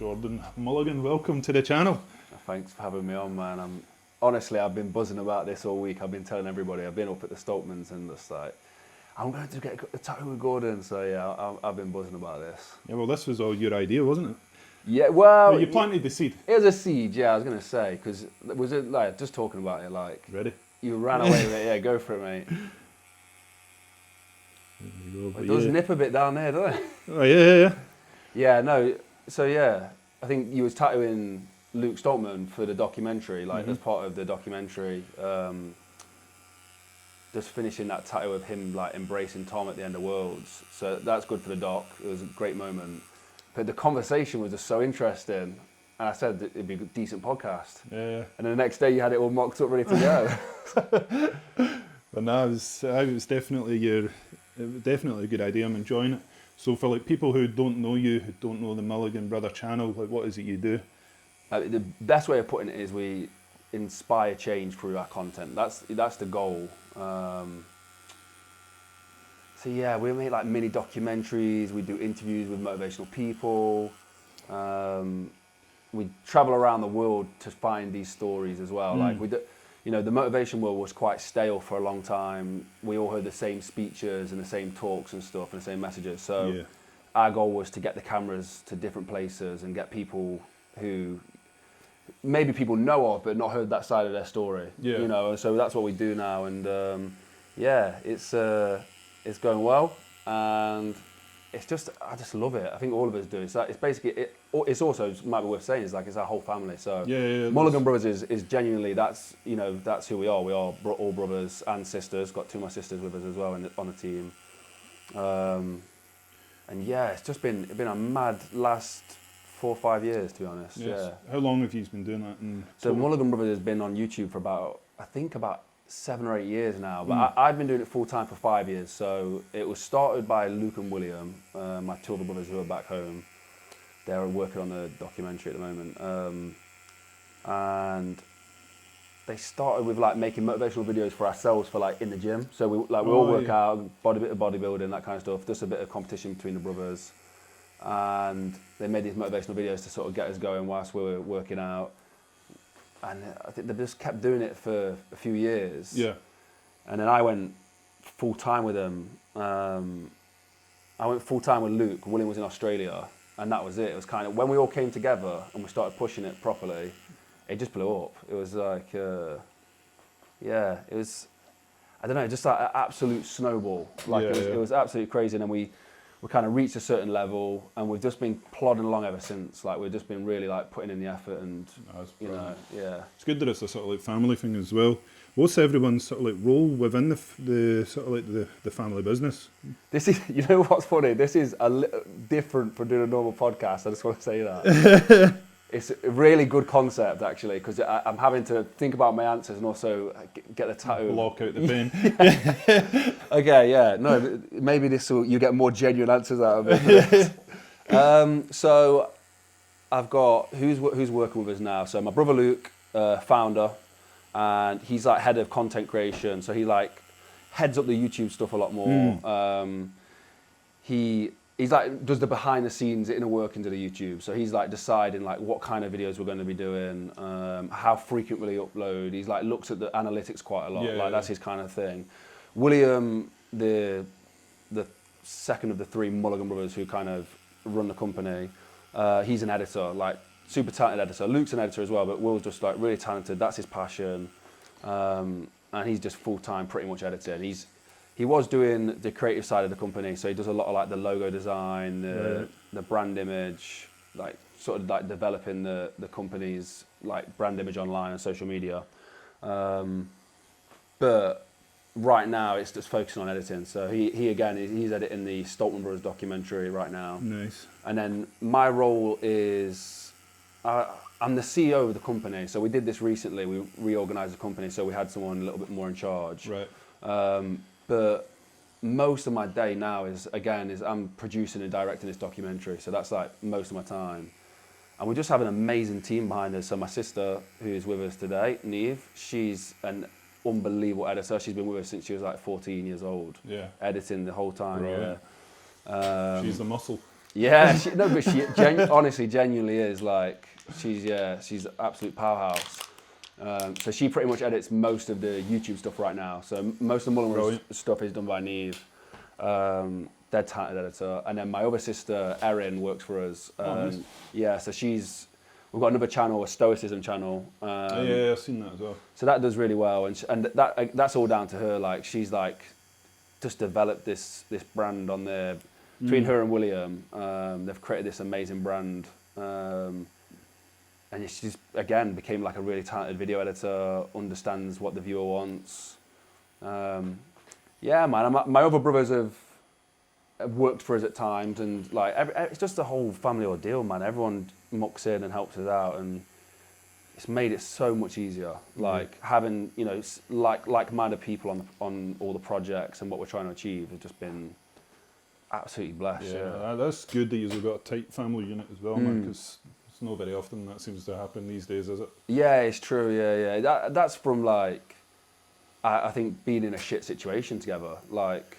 Jordan Mulligan, welcome to the channel. Thanks for having me on, man. Honestly, I've been buzzing about this all week. I've been telling everybody. I've been up at the Stockmans and just like, I'm going to get a tattoo with Gordon. So yeah, I've been buzzing about this. Yeah, well, this was all your idea, wasn't it? Yeah, well, you planted the seed. It was a seed, yeah. I was going to say, because was it like just talking about it, like Ready? You ran away with it. Yeah, go for it, mate. It does nip a bit down there, doesn't it? Oh yeah. Yeah, no. So yeah, I think you was tattooing Luke Stoltman for the documentary, like as part of the documentary. Just finishing that tattoo of him like embracing Tom at the end of Worlds. So that's good for the doc. It was a great moment. But the conversation was just so interesting. And I said it'd be a decent podcast. Yeah. And then the next day you had it all mocked up, ready to go. But no, it was definitely definitely a good idea. I'm enjoying it. So for like people who don't know you, who don't know the Mulligan Brother channel, like what is it you do? The best way of putting it is we inspire change through our content. That's the goal. So yeah, we make like mini documentaries. We do interviews with motivational people. We travel around the world to find these stories as well. Like we do, the motivation world was quite stale for a long time. We all heard the same speeches and the same talks and stuff and the same messages. So our goal was to get the cameras to different places and get people who maybe people know of but not heard that side of their story. Yeah. So that's what we do now, and yeah, it's going well, and I just love it. I think all of us do. It's basically it's also might be worth saying it's our whole family. So Mulligan Brothers is genuinely that's who we are. We are all brothers and sisters. Got two of my sisters with us as well on the team. And yeah, it's just been a mad last 4 or 5 years, to be honest. Yes. Yeah. How long have you been doing that? So Mulligan Brothers has been on YouTube for about 7 or 8 years now, but I've been doing it full time for 5 years. So it was started by Luke and William, my two other brothers who are back home. They're working on the documentary at the moment, and they started with like making motivational videos for ourselves for like in the gym. So we all work out, bodybuilding, that kind of stuff. Just a bit of competition between the brothers, and they made these motivational videos to sort of get us going whilst we were working out. And I think they just kept doing it for a few years. Yeah. And then I went full time with them. I went full time with Luke. William was in Australia, and that was it. It was kind of when we all came together and we started pushing it properly. It just blew up. It was like, yeah, it was. I don't know, just like an absolute snowball. Like it was absolutely crazy. And then we kind of reached a certain level, and we've just been plodding along ever since. Like we've just been really like putting in the effort, and yeah. It's good that it's a sort of like family thing as well. What's everyone's sort of like role within the sort of like the family business? This is, what's funny? This is a little different from doing a normal podcast. I just want to say that. It's a really good concept actually, because I'm having to think about my answers and also get the tattoo. Block out the pain. Okay, yeah. No, maybe you get more genuine answers out of it. So I've got who's working with us now. So my brother Luke, founder, and he's like head of content creation. So he like heads up the YouTube stuff a lot more. He's like does the behind the scenes inner workings of the YouTube. So he's like deciding like what kind of videos we're going to be doing, how frequently upload. He's like looks at the analytics quite a lot. That's his kind of thing. William, the second of the three Mulligan brothers who kind of run the company, he's an editor, like super talented editor. Luke's an editor as well, but Will's just like really talented. That's his passion, and he's just full time pretty much editing. He was doing the creative side of the company, so he does a lot of like the logo design, the brand image, like sort of like developing the company's like brand image online and social media. But right now it's just focusing on editing. So he's editing the Stoltman Brothers documentary right now. Nice. And then my role is I'm the CEO of the company. So we did this recently. We reorganized the company, so we had someone a little bit more in charge. Right. But most of my day now is I'm producing and directing this documentary. So that's like most of my time. And we just have an amazing team behind us. So my sister, who's with us today, Neve, she's an unbelievable editor. She's been with us since she was like 14 years old. Yeah. Editing the whole time. Right. Yeah. She's the muscle. Yeah, but she honestly, genuinely is like she's an absolute powerhouse. So she pretty much edits most of the YouTube stuff right now. So most of the Mulligan stuff is done by Neve, dead talented editor, and then my other sister Erin works for us. Nice. Yeah, so we've got another channel, a Stoicism channel. Yeah, I've seen that as well. So that does really well, and that's all down to her. Like she's like just developed this brand on there. Between her and William, they've created this amazing brand, and she's again became like a really talented video editor. Understands what the viewer wants. Yeah, man. My other brothers have worked for us at times, and like it's just a whole family ordeal, man. Everyone mucks in and helps us out, and it's made it so much easier. Like having like-minded people on all the projects and what we're trying to achieve has just been absolutely blessed. Yeah, that's good that you've got a tight family unit as well, man, because it's not very often that seems to happen these days, is it? Yeah, it's true. Yeah. That's from like, I think being in a shit situation together, like.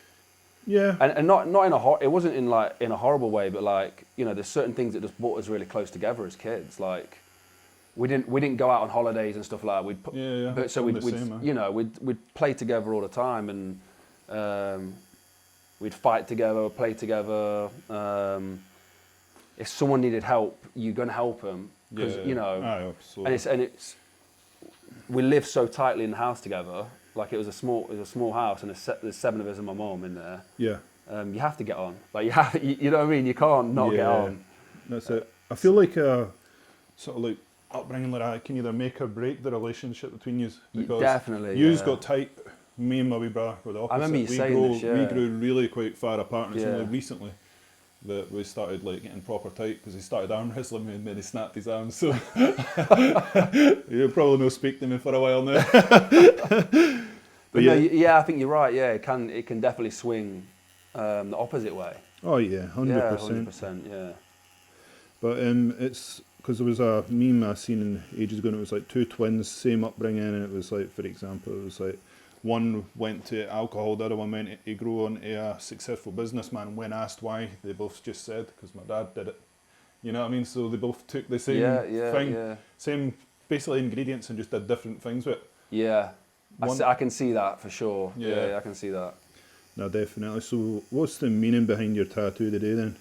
Yeah. And not in it wasn't in a horrible way, but like, there's certain things that just brought us really close together as kids. Like, we didn't go out on holidays and stuff like that. But so we'd play together all the time, and we'd fight together, play together. If someone needed help, you're gonna help them because and we live so tightly in the house together. Like it was a small house, and there's 7 of us and my mum in there. Yeah. You have to get on. Like you know what I mean. You can't not get on. That's it. I feel like sort of like upbringing like that can either make or break the relationship between you. Because definitely. Yous got tight. Me and my wee brother were the opposite. I remember you saying this. Yeah. We grew really quite far apart, and it's only recently that we started like getting proper tight because he started arm wrestling me and then he snapped his arms. So you'll probably not speak to me for a while now. But yeah, I think you're right. Yeah, it can definitely swing the opposite way. Oh yeah, 100%. Yeah, 100%. Yeah. But it's because there was a meme I seen ages ago, and it was like 2 twins, same upbringing, and it was like, for example, it was like one went to alcohol, the other one went to grow on a successful businessman. When asked why, they both just said, because my dad did it. You know what I mean? So they both took the same thing, same basically ingredients, and just did different things with it. Yeah, I can see that for sure. Yeah, I can see that. No, definitely. So what's the meaning behind your tattoo today then?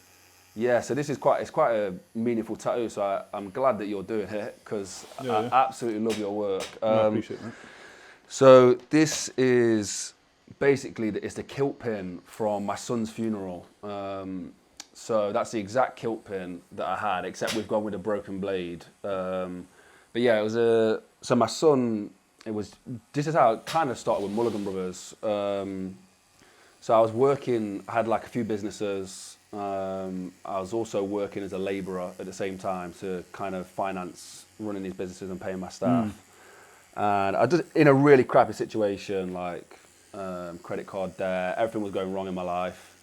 Yeah, so this is quite a meaningful tattoo, so I'm glad that you're doing it, because I absolutely love your work. I appreciate that. So this is basically, it's the kilt pin from my son's funeral. So that's the exact kilt pin that I had, except we've gone with a broken blade. But yeah, it was so my son, this is how it kind of started with Mulligan Brothers. So I was working, I had like a few businesses. I was also working as a labourer at the same time to kind of finance running these businesses and paying my staff. And I just in a really crappy situation, like credit card debt, everything was going wrong in my life.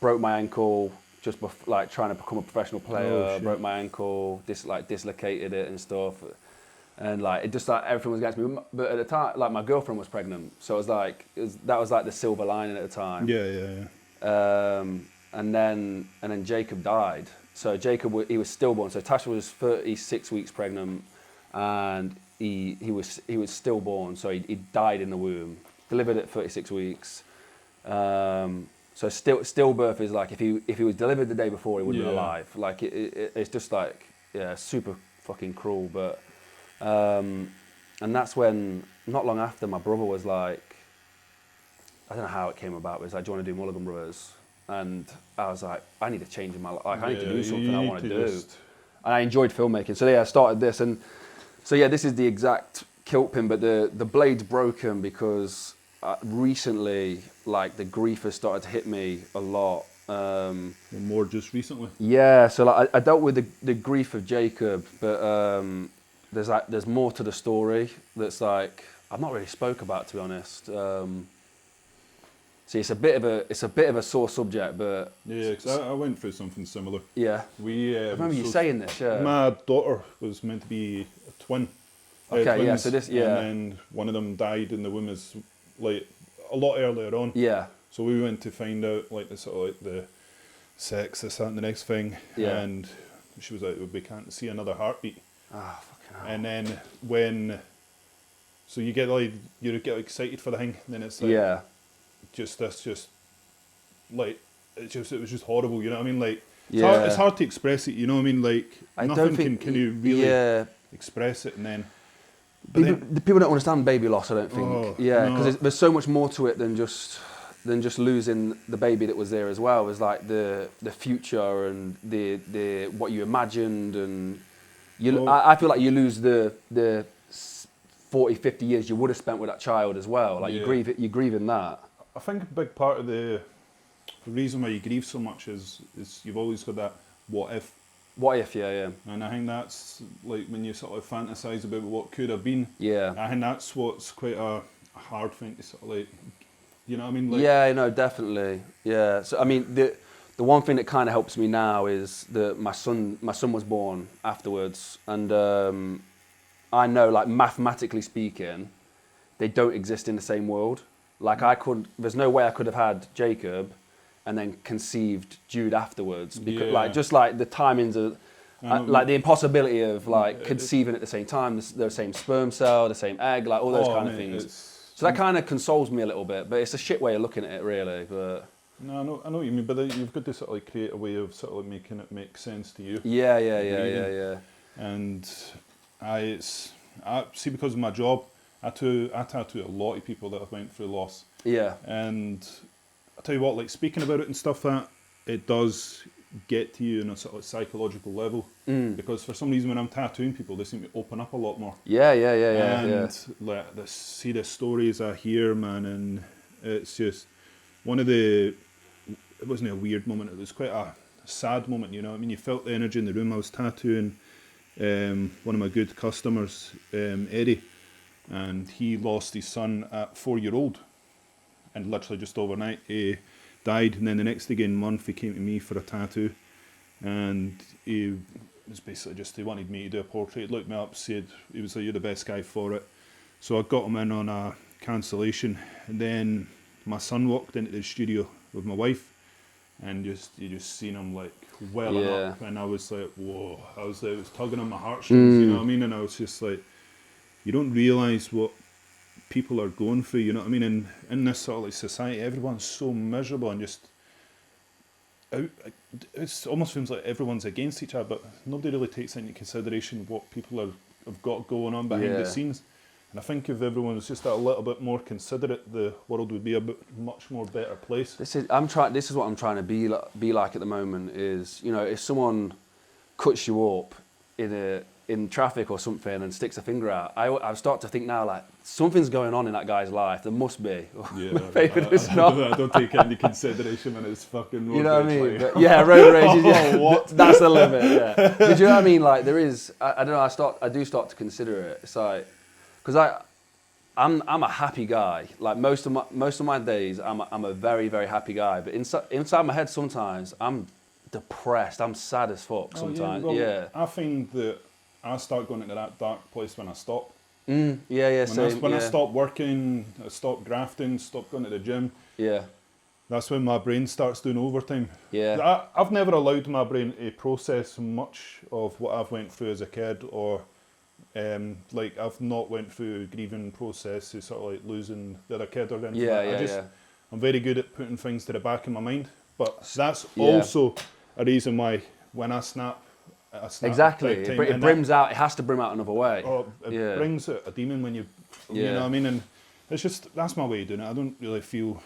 Broke my ankle just like trying to become a professional player. Broke my ankle, dislocated it and stuff. And like it just like everything was against me. But at the time, like my girlfriend was pregnant, so it was like that was like the silver lining at the time. Yeah. And then Jacob died. So Jacob, he was stillborn. So Tasha was 36 weeks pregnant, and he was stillborn. So he died in the womb. Delivered at 36 weeks. So stillbirth is like if he was delivered the day before, he wouldn't have been alive. Like it's just like super fucking cruel. But and that's when not long after my brother was like, I don't know how it came about, but it was like, do you want to do Mulligan Brothers? And I was like, I need to change in my life. Like, I need to do something I want to do. And I enjoyed filmmaking. So yeah, I started this. And so yeah, this is the exact kilt pin, but the blade's broken because recently, like the grief has started to hit me a lot. More just recently? Yeah, so like I dealt with the grief of Jacob, but there's more to the story that's like, I've not really spoke about, to be honest. See, it's a bit of a sore subject, but yeah, because I went through something similar. Yeah, I remember you saying this. Yeah, my daughter was meant to be a twin. Okay, twins, yeah. So this, yeah, and then one of them died in the womb is like a lot earlier on. Yeah. So we went to find out like the sort of like sex, this, that, and the next thing. Yeah. And she was like, we can't see another heartbeat. Ah, fucking hell. And then so you get excited for the thing, and then it's like, Yeah. just like, it was just horrible, you know what I mean? Like, Yeah. it's hard to express it, you know what I mean? Like, I nothing don't think can you really Yeah. express it, and then. The people don't understand baby loss, I don't think. Oh, Yeah, no. because there's so much more to it than just losing the baby that was there as well. It was like the future and the what you imagined, and Well, I feel like you lose the 40, 50 years you would have spent with that child as well. Like Yeah. you're grieving that. I think a big part of the reason why you grieve so much is you've always got that what if. What if? Yeah. And I think that's like when you sort of fantasize about what could have been. Yeah. I think that's what's quite a hard thing to sort of like, you know what I mean? Like, Yeah, no, definitely. Yeah. So I mean, the one thing that kind of helps me now is that my son was born afterwards, and I know, like, mathematically speaking, they don't exist in the same world. Like, there's no way I could have had Jacob and then conceived Jude afterwards, because like just like the timings of like the impossibility of like conceiving at the same time, the same sperm cell, the same egg, like all those kind of things. So that kind of consoles me a little bit, but it's a shit way of looking at it, really. But no, I know what you mean, but you've got to sort of like create a way of sort of like making it make sense to you. yeah. And I see, because of my job, I tattoo a lot of people that have went through loss. Yeah. And I tell you what, like, speaking about it and stuff, that it does get to you on a sort of psychological level. Because for some reason when I'm tattooing people, they seem to open up a lot more. Yeah. And like, see the stories I hear, man, and it's just one of the. It wasn't a weird moment. It was quite a sad moment. You know what I mean? You felt the energy in the room. I was tattooing one of my good customers, Eddie, and he lost his son at 4-year-old. And literally just overnight, he died. And then the next again month, he came to me for a tattoo. And he was basically he wanted me to do a portrait. He looked me up, said, he was like, you're the best guy for it. So I got him in on a cancellation. And then my son walked into the studio with my wife. And you just seen him like welling up. And I was like, whoa. It was tugging on my heartstrings, you know what I mean? And I was just like, you don't realise what people are going through, you know what I mean? And in this sort of like society, everyone's so miserable and just it almost seems like everyone's against each other, but nobody really takes into consideration what people have got going on behind the scenes. And I think if everyone was just a little bit more considerate, the world would be a much more better place. This is what I'm trying to be like at the moment. Is, you know, if someone cuts you up in traffic or something and sticks a finger out, I start to think now, like, something's going on in that guy's life. There must be. Yeah, Maybe there's not. I don't take any consideration when it's fucking road You know what I rage, mean? like. But, yeah, road rage. Yeah, What? that's the limit. Yeah. But you know what I mean? Like, there is. I don't know. I do start to consider it. It's like, because I'm a happy guy. Like most of my days, I'm a very, very happy guy. But inside my head, sometimes I'm depressed. I'm sad as fuck. Sometimes. I find that I start going into that dark place when I stop. Same. When I stop working, I stop grafting, stop going to the gym. Yeah. That's when my brain starts doing overtime. Yeah. I've never allowed my brain to process much of what I've went through as a kid, or like I've not went through a grieving process of sort of like losing the other kid or anything. I'm very good at putting things to the back of my mind, but that's also a reason why when I snap Exactly. it brims out. It has to brim out another way. It brings out a demon when you know what I mean? And it's just, that's my way of doing it. I don't really feel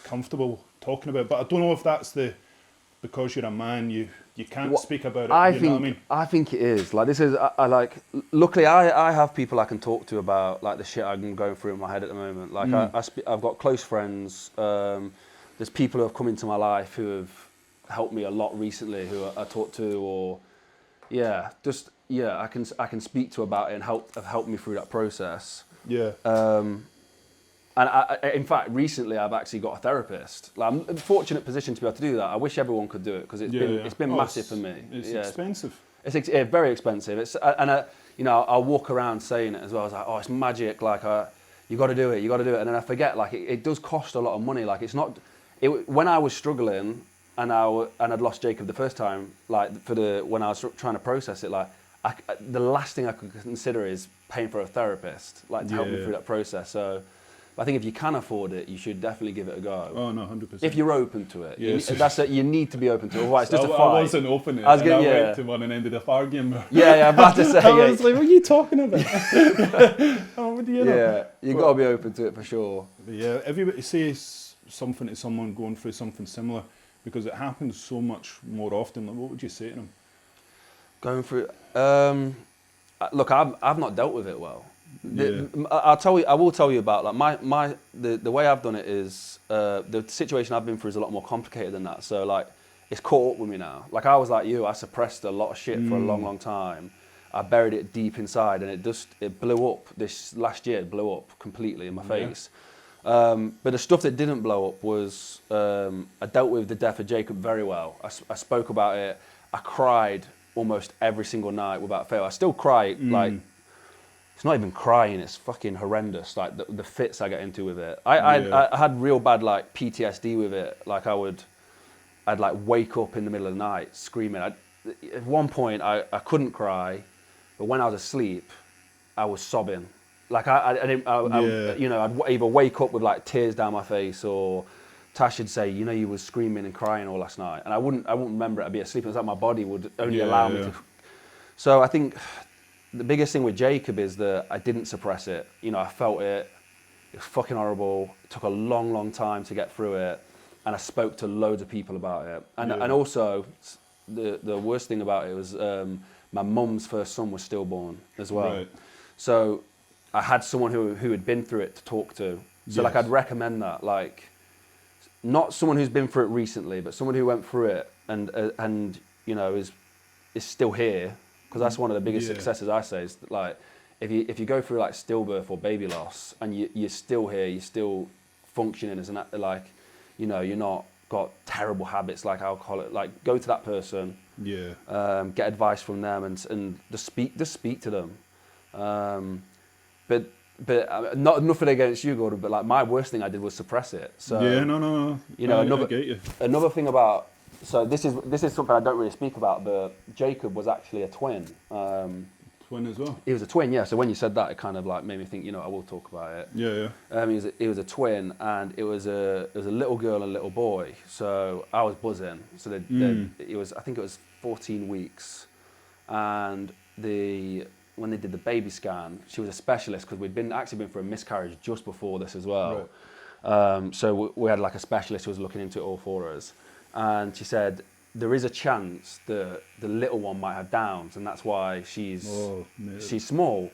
comfortable talking about it, but I don't know if that's because you're a man, you can't speak about it. Know what I mean? I think it is. Like, this is, I like, luckily I have people I can talk to about like the shit I'm going through in my head at the moment. Like I've got close friends. There's people who have come into my life who have helped me a lot recently, who I talk to, or I can speak to about it and have helped me through that process. Yeah. And in fact, recently I've actually got a therapist. Like, I'm in a fortunate position to be able to do that. I wish everyone could do it, because it's been massive for me. It's expensive. It's very expensive. I'll walk around saying it as well. I was like, oh, it's magic. Like, you got to do it. You got to do it. And then I forget. Like, it does cost a lot of money. Like, it's not. When I was struggling, and I'd lost Jacob the first time, like when I was trying to process it, like the last thing I could consider is paying for a therapist, like to help me through that process. So I think if you can afford it, you should definitely give it a go. Oh no, 100%. If you're open to it, Yes. You need to be open to it. Otherwise, it's just a fight. I wasn't open. I went to one and ended up arguing. Yeah, I'm about to say. I was like, "What are you talking about?" You got to be open to it for sure. Yeah, everybody says something to someone going through something similar, because it happens so much more often. Like, what would you say to them? Going through, look, I've not dealt with it well. Yeah. I will tell you about like the way I've done it is the situation I've been through is a lot more complicated than that. So like it's caught up with me now. Like I was like you, I suppressed a lot of shit for a long time. I buried it deep inside, and it blew up this last year. It blew up completely in my face. But the stuff that didn't blow up was I dealt with the death of Jacob very well. I spoke about it. I cried almost every single night without fail. I still cry like. It's not even crying, it's fucking horrendous, like the fits I get into with it. I had real bad like PTSD with it. Like I'd like wake up in the middle of the night screaming. At one point I couldn't cry, but when I was asleep, I was sobbing. Like you know, I'd either wake up with like tears down my face, or Tash would say, you know, you were screaming and crying all last night. And I wouldn't remember it, I'd be asleep. It was like my body would only allow me to. So I think the biggest thing with Jacob is that I didn't suppress it. You know, I felt it. It was fucking horrible. It took a long time to get through it. And I spoke to loads of people about it. And also, the worst thing about it was my mum's first son was stillborn as well. Right. So I had someone who had been through it to talk to. So like I'd recommend that. Like, not someone who's been through it recently, but someone who went through it and you know, is still here. Because that's one of the biggest successes I say is that, like, if you go through like stillbirth or baby loss and you're still here, you're still functioning as like, you know, you're not got terrible habits like alcohol. Like, go to that person, get advice from them, and just speak to them. But nothing against you, Gordon. But like my worst thing I did was suppress it. So no. You know, I get you. Another thing about. So this is something I don't really speak about, but Jacob was actually a twin. Twin as well? He was a twin, yeah. So when you said that, it kind of like made me think, you know, I will talk about it. Yeah. He was a twin, and it was a little girl and a little boy. So I was buzzing. So I think it was 14 weeks, and when they did the baby scan, she was a specialist because we'd actually been for a miscarriage just before this as well. Right. So we had like a specialist who was looking into it all for us. And she said, there is a chance that the little one might have Downs, and that's why she's small.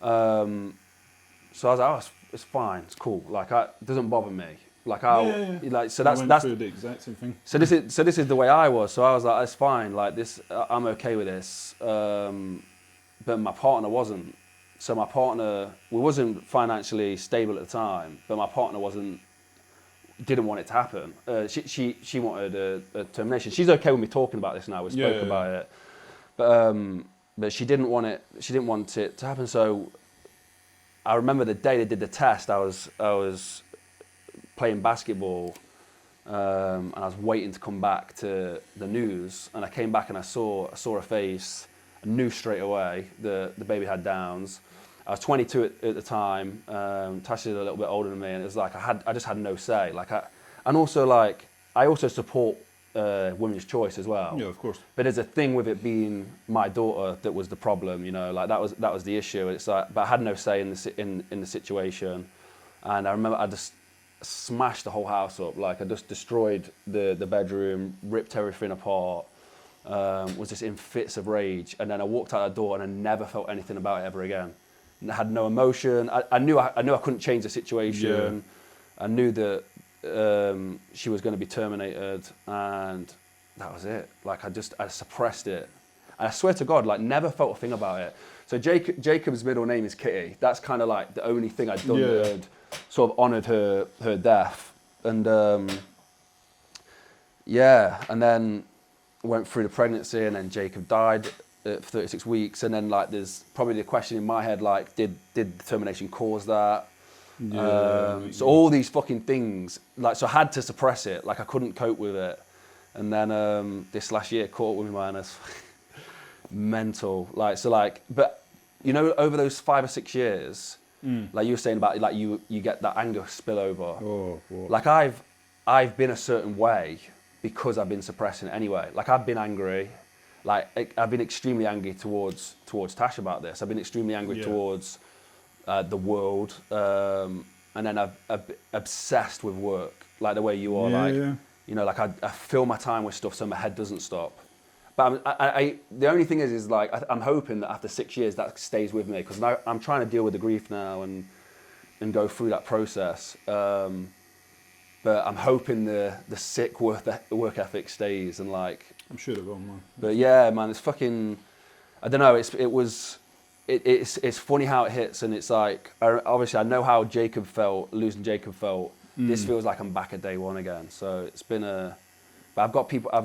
So I was like, oh, it's fine, it's cool. Like, it doesn't bother me. Like, like, so that's the exact same thing. So this is the way I was. So I was like, it's fine. Like this, I'm okay with this. But my partner wasn't. So my partner, we wasn't financially stable at the time, but my partner didn't want it to happen. She wanted a termination. She's okay with me talking about this now. We spoke about it, but she didn't want it. She didn't want it to happen. So I remember the day they did the test. I was playing basketball, and I was waiting to come back to the news. And I came back and I saw her face. I knew straight away the baby had Downs. I was 22 at the time. Tash is a little bit older than me, and it was like I just had no say. Like I also support women's choice as well. Yeah, of course. But there's a thing with it being my daughter that was the problem. You know, like that was the issue. It's like, but I had no say in the situation, and I remember I just smashed the whole house up. Like I just destroyed the bedroom, ripped everything apart. Was just in fits of rage, and then I walked out the door and I never felt anything about it ever again. I had no emotion. I knew I couldn't change the situation. Yeah. I knew that she was going to be terminated, and that was it. Like I suppressed it, and I swear to God, like never felt a thing about it. So Jacob's middle name is Kitty. That's kind of like the only thing I'd done that had sort of honoured her death, and and then went through the pregnancy, and then Jacob died for 36 weeks, and then like there's probably the question in my head, like did the termination cause that? So all these fucking things, like, so I had to suppress it. Like I couldn't cope with it, And then this last year caught up with me, man. It's mental. But you know, over those 5 or 6 years, like you were saying about, like you get that anger spillover. Oh, what? Like I've been a certain way because I've been suppressing it anyway. Like I've been angry, like I've been extremely angry towards Tash about this. I've been extremely angry towards the world, and then I've obsessed with work, like the way you are. You know, like I fill my time with stuff so my head doesn't stop. But the only thing is like I'm hoping that after 6 years that stays with me, because I'm trying to deal with the grief now and go through that process. But I'm hoping the sick work ethic stays, and like I'm sure it will, man. But yeah, man, it's fucking. I don't know. It's funny how it hits, and it's like obviously I know how Jacob felt, losing Jacob felt. This feels like I'm back at day one again. So it's been but I've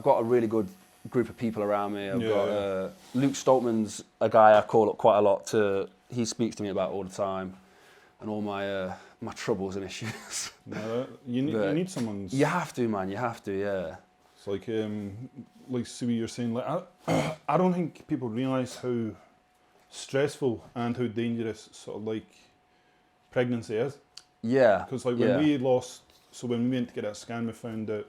got a really good group of people around me. I've got Luke Stoltman's a guy I call up quite a lot. He speaks to me about all the time, and all my troubles and issues. No, you need someone. You have to, man. You have to, yeah. It's like see what you're saying. Like I don't think people realise how stressful and how dangerous sort of like pregnancy is. Yeah. Because like when we went to get a scan, we found out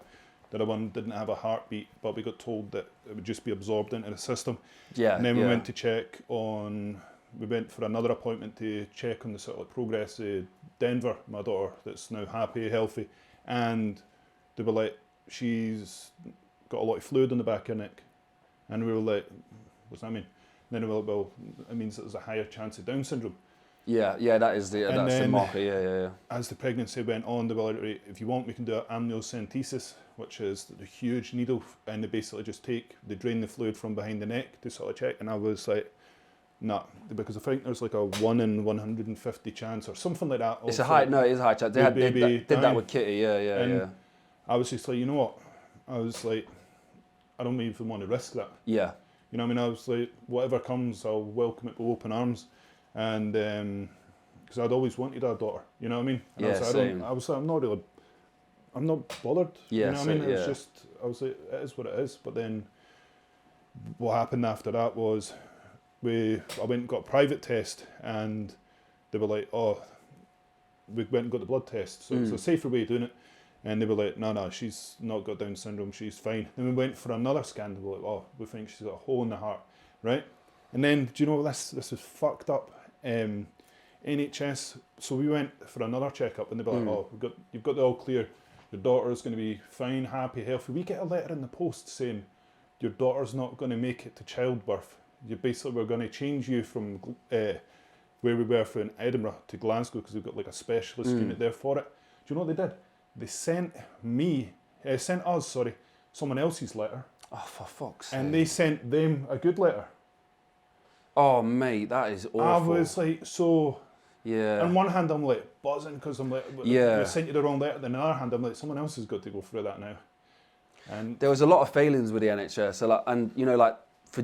that a one didn't have a heartbeat, but we got told that it would just be absorbed into the system. Yeah. And then we went to check on. We went for another appointment to check on the sort of progress of Denver, my daughter, that's now happy, healthy, and they were like, she's got a lot of fluid in the back of her neck, and we were like, what's that mean? And then they were like, well, it means that there's a higher chance of Down syndrome. Yeah, that's the marker. Yeah. As the pregnancy went on, they were like, right, if you want, we can do an amniocentesis, which is the huge needle, and they basically just they drain the fluid from behind the neck to sort of check, and I was like, nah, because I think there's like a 1 in 150 chance or something like that. It's a high, no, it is a high chance. They did that with Kitty, yeah. I was just like, you know what? I was like, I don't even want to risk that. Yeah. You know what I mean? I was like, whatever comes, I'll welcome it with open arms. And because I'd always wanted a daughter, you know what I mean? And I was like, I'm not bothered. Yeah, you know what I mean? It was just, I was like, it is what it is. But then what happened after that was, I went and got a private test, and they were like, oh, we went and got the blood test. So it's a safer way of doing it. And they were like, no, she's not got Down syndrome, she's fine. Then we went for another scan, they were like, oh, we think she's got a hole in the heart, right? And then, do you know, this is fucked up. NHS, so we went for another checkup, and they were like, oh, you've got the all clear, your daughter's going to be fine, happy, healthy. We get a letter in the post saying, your daughter's not going to make it to childbirth. We're going to change you from where we were from Edinburgh to Glasgow, because we've got like a specialist unit there for it. Do you know what they did? They sent us someone else's letter. Oh, for fuck's sake. And they sent them a good letter. Oh, mate, that is awful. I was like, so... Yeah. On one hand, I'm like buzzing because I'm like, we sent you the wrong letter. Then on the other hand, I'm like, someone else has got to go through that now. And there was a lot of failings with the NHS. So like, and you know, like for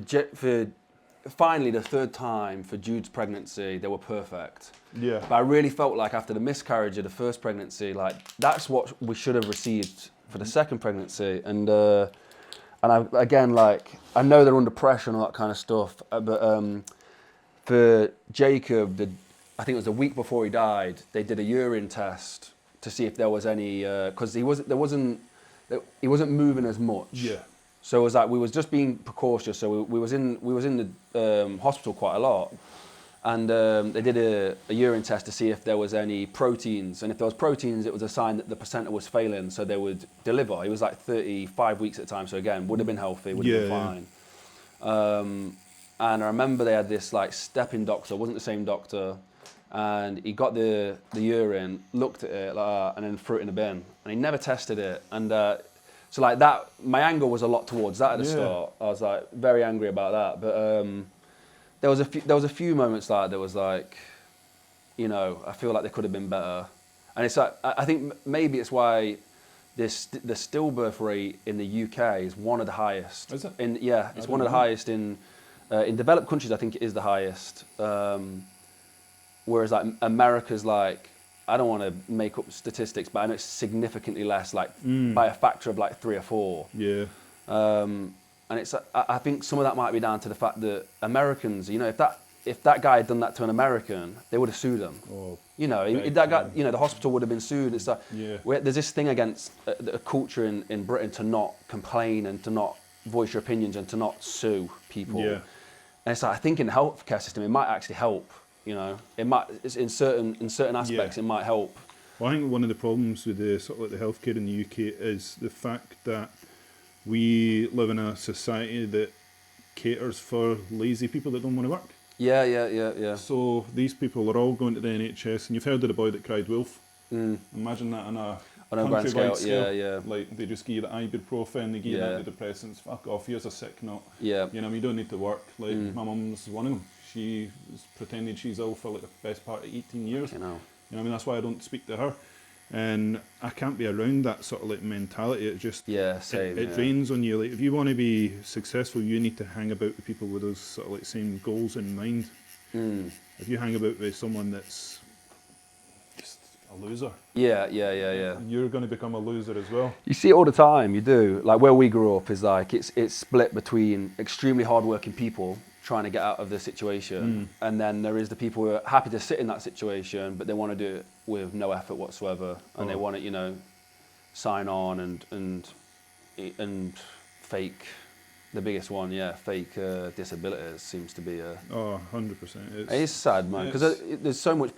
finally the third time for Jude's pregnancy, they were perfect. Yeah. But I really felt like after the miscarriage of the first pregnancy, like that's what we should have received for the second pregnancy. And I again, like I know they're under pressure and all that kind of stuff. But for Jacob, I think it was the week before he died, they did a urine test to see if there was any, because he wasn't moving as much. Yeah. So it was like we was just being precautious. So we was in the hospital quite a lot, and they did a urine test to see if there was any proteins. And if there was proteins, it was a sign that the placenta was failing. So they would deliver. He was like 35 weeks at the time. So again, would have been healthy, would have been fine. And I remember they had this like step-in doctor. Wasn't the same doctor. And he got the urine, looked at it, and then threw it in the bin. And he never tested it. And so like that, my anger was a lot towards that at the start. I was like very angry about that. But there was a few moments like there was like, you know, I feel like they could have been better. And it's like I think maybe it's why the stillbirth rate in the UK is one of the highest. Is it? It's one of the highest in developed countries. I think it is the highest. Whereas like America's like, I don't want to make up statistics, but I know it's significantly less, like by a factor of like 3 or 4. Yeah. And I think some of that might be down to the fact that Americans, you know, if that guy had done that to an American, they would have sued him. Oh, you know, that guy, you know, the hospital would have been sued. It's like, there's this thing against a culture in Britain to not complain and to not voice your opinions and to not sue people. Yeah. And it's like, I think in the healthcare system, it might actually help. You know, it's in certain aspects, it might help. Well, I think one of the problems with the sort of like the healthcare in the UK is the fact that we live in a society that caters for lazy people that don't want to work. Yeah. So these people are all going to the NHS, and you've heard of the boy that cried wolf. Imagine that on a countrywide scale. Yeah. Like they just give you the ibuprofen, they give you antidepressants. Fuck off, here's a sick note. Yeah. You know, you don't need to work. Like my mum's one of them. She was pretending she's ill for like the best part of 18 years. You know, what I mean, that's why I don't speak to her. And I can't be around that sort of like mentality. It just it drains on you. Like if you want to be successful, you need to hang about with people with those sort of like same goals in mind. If you hang about with someone that's just a loser, you're going to become a loser as well. You see it all the time. You do. Like where we grew up is like it's split between extremely hardworking people trying to get out of the situation, and then there is the people who are happy to sit in that situation, but they want to do it with no effort whatsoever, and they want to, you know, sign on and fake. The biggest one, fake disabilities seems to be a. 100%. It's sad, man, because there's so much.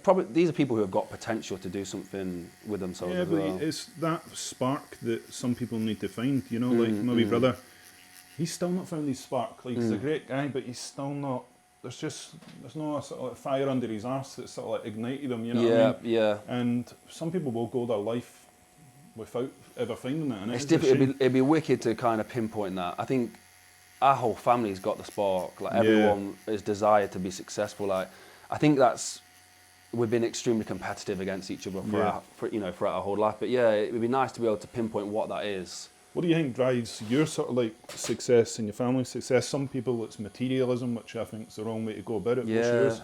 Probably these are people who have got potential to do something with themselves. Yeah, as but well. it's that spark that some people need to find. You know, like my wee brother. He's still not found his spark. Like he's a great guy, but he's still not. There's no sort of like fire under his arse that sort of like ignited him. You know what I mean? Yeah. And some people will go their life without ever finding it. And it's difficult. It'd be wicked to kind of pinpoint that. I think our whole family's got the spark. Like everyone is desired to be successful. Like I think we've been extremely competitive against each other throughout our whole life. But it would be nice to be able to pinpoint what that is. What do you think drives your sort of like success and your family's success? Some people it's materialism, which I think is the wrong way to go about it. What's yours?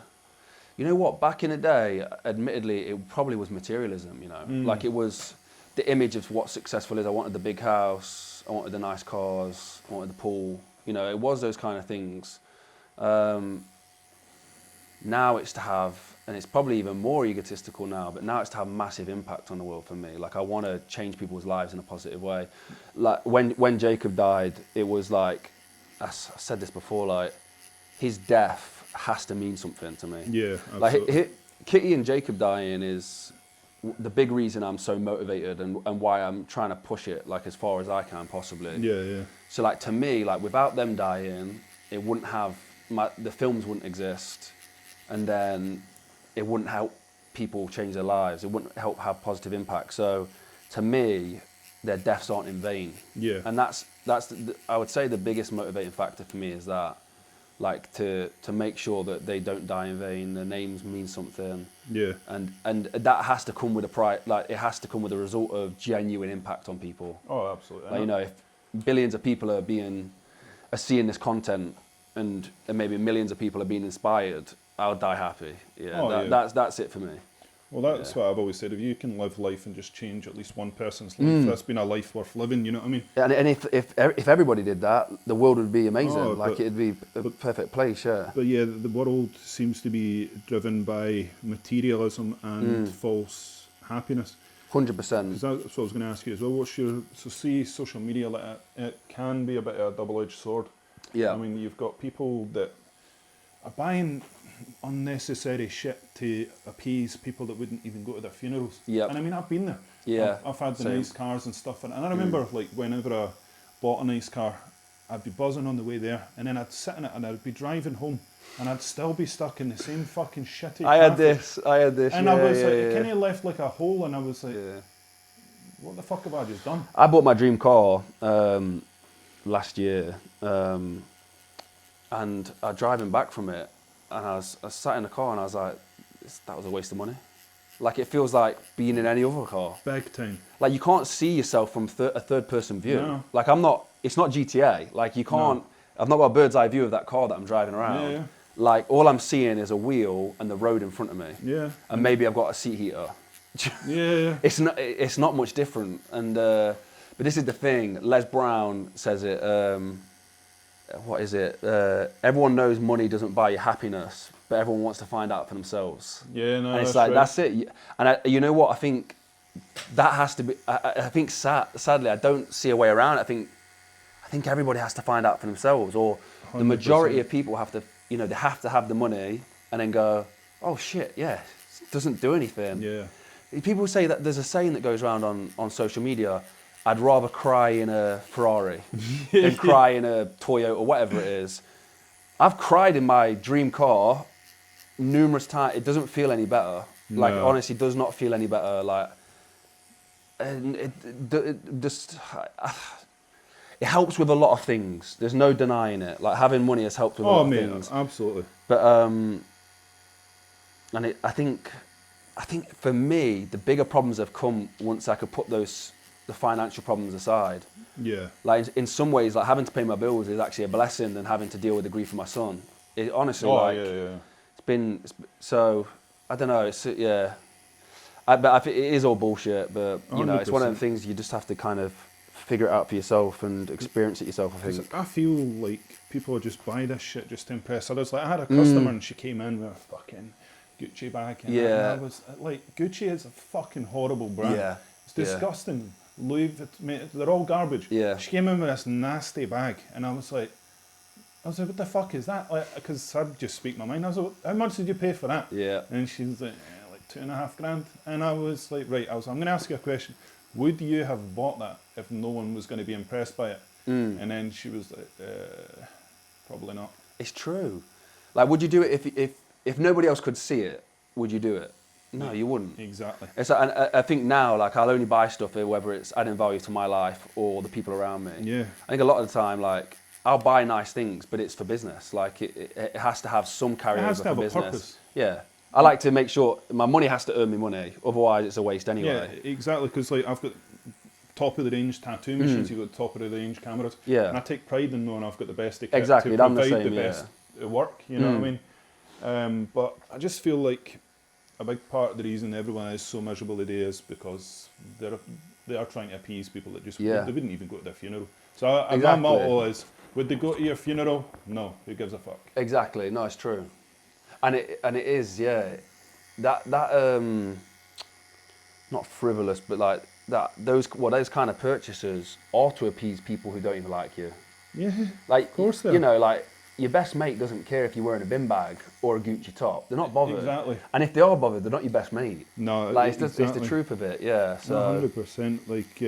You know what? Back in the day, admittedly, it probably was materialism. You know, like it was the image of what successful is. I wanted the big house, I wanted the nice cars, I wanted the pool. You know, it was those kind of things. Now it's to have, and it's probably even more egotistical now, but now it's to have massive impact on the world for me. Like I want to change people's lives in a positive way. Like when Jacob died, it was like, I said this before, like his death has to mean something to me. Yeah, absolutely. Like Kitty and Jacob dying is the big reason I'm so motivated and why I'm trying to push it like as far as I can possibly. Yeah. So like to me, like without them dying, it wouldn't have, the films wouldn't exist. And then it wouldn't help people change their lives. It wouldn't help have positive impact. So, to me, their deaths aren't in vain. Yeah. And that's I would say the biggest motivating factor for me is that, like to make sure that they don't die in vain. Their names mean something. Yeah. And that has to come with a it has to come with a result of genuine impact on people. Oh, absolutely. Like, you know, if billions of people are seeing this content, and maybe millions of people are being inspired, I'll die happy. That's it for me. Well, that's what I've always said. If you can live life and just change at least one person's life, that's been a life worth living. You know what I mean? And if everybody did that, the world would be amazing. It'd be a perfect place. Yeah. But the world seems to be driven by materialism and false happiness. 100%. Because that's what I was going to ask you as well. See social media, like it can be a bit of a double-edged sword. Yeah. I mean, you've got people that are buying unnecessary shit to appease people that wouldn't even go to their funerals. Yeah. And I mean, I've been there. Yeah. I've had the nice cars and stuff. And I remember, like, whenever I bought a nice car, I'd be buzzing on the way there, and then I'd sit in it and I'd be driving home, and I'd still be stuck in the same fucking shitty traffic. I had this. And I was like, it kind of left like a hole, and I was like, what the fuck have I just done? I bought my dream car last year, and I was driving back from it, and I sat in the car and I was like, that was a waste of money. Like it feels like being in any other car. Big time. Like you can't see yourself from a third person view. No. Like it's not GTA. Like you can't, I've not got a bird's eye view of that car that I'm driving around. Yeah. Like all I'm seeing is a wheel and the road in front of me. Yeah. And maybe I've got a seat heater. Yeah. It's not much different. And But this is the thing. Les Brown says it. What is it? Everyone knows money doesn't buy you happiness, but everyone wants to find out for themselves. Yeah, no, and it's that's like right. that's it. And you know what? I think that has to be. I think sadly, I don't see a way around it. I think everybody has to find out for themselves, or the 100%. majority of people have to. You know, they have to have the money and then go, oh shit, yeah, it doesn't do anything. Yeah. People say that there's a saying that goes around on social media. I'd rather cry in a Ferrari than cry in a Toyota or whatever it is. I've cried in my dream car numerous times. It doesn't feel any better. No. Like, honestly, does not feel any better. Like, and it just, it helps with a lot of things. There's no denying it. Like, having money has helped with a lot of things. Absolutely. But, I think for me, the bigger problems have come once I could put the financial problems aside. Yeah. Like in some ways, like having to pay my bills is actually a blessing than having to deal with the grief of my son. It honestly, it's so I don't know. It's but I think it is all bullshit. But you know, it's one of the things you just have to kind of figure it out for yourself and experience it yourself. I think. I feel like people just buy this shit just to impress others. Like I had a customer and she came in with a fucking Gucci bag, and I was like, Gucci is a fucking horrible brand. Yeah. It's disgusting. Louis Vuitton, they're all garbage. Yeah. She came in with this nasty bag, and I was like, what the fuck is that? Like, because I'd just speak my mind. I was like, how much did you pay for that? Yeah. And she was like, like $2,500. And I was like, right, I'm going to ask you a question. Would you have bought that if no one was going to be impressed by it? And then she was like, probably not. It's true. Like, would you do it if nobody else could see it? Would you do it? No, you wouldn't. Exactly. It's like, and I think now, like, I'll only buy stuff whether it's adding value to my life or the people around me. Yeah. I think a lot of the time, like, I'll buy nice things, but it's for business. Like, it has to have some carryover for business. Purpose. Yeah. I like to make sure my money has to earn me money. Otherwise, it's a waste anyway. Yeah, exactly. Because like I've got top of the range tattoo machines. You've got top of the range cameras. Yeah. And I take pride in knowing I've got the best equipment Exactly. to I'm the provide same. the best work. You know what I mean? But I just feel like a big part of the reason everyone is so miserable today is because they are trying to appease people that just they wouldn't even go to their funeral. So my motto is, would they go to your funeral? No, who gives a fuck? Exactly. No, it's true. And it is, yeah. That not frivolous, but like those kind of purchases are to appease people who don't even like you. Yeah, like of course they are. You know, like your best mate doesn't care if you're wearing a bin bag or a Gucci top. They're not bothered. Exactly. And if they are bothered, they're not your best mate. No, like it's the truth of it. Yeah. So 100%. Like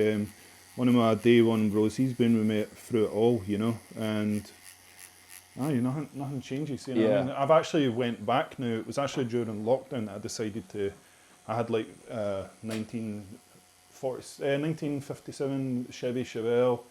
one of my day one bros, he's been with me through it all, you know, and nothing changes. You know what I mean? I've actually went back now. It was actually during lockdown that I decided to. I had like 1957 Chevy Chevelle.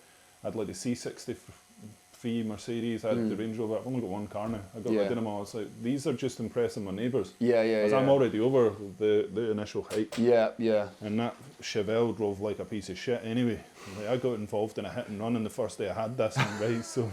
I had like the C63 Mercedes. I had the Range Rover. I've only got one car now. I got rid of them all. I was like, these are just impressing my neighbours. Because I'm already over the initial height. Yeah. And that Chevelle drove like a piece of shit anyway. Like, I got involved in a hit and run on the first day I had this, and right, so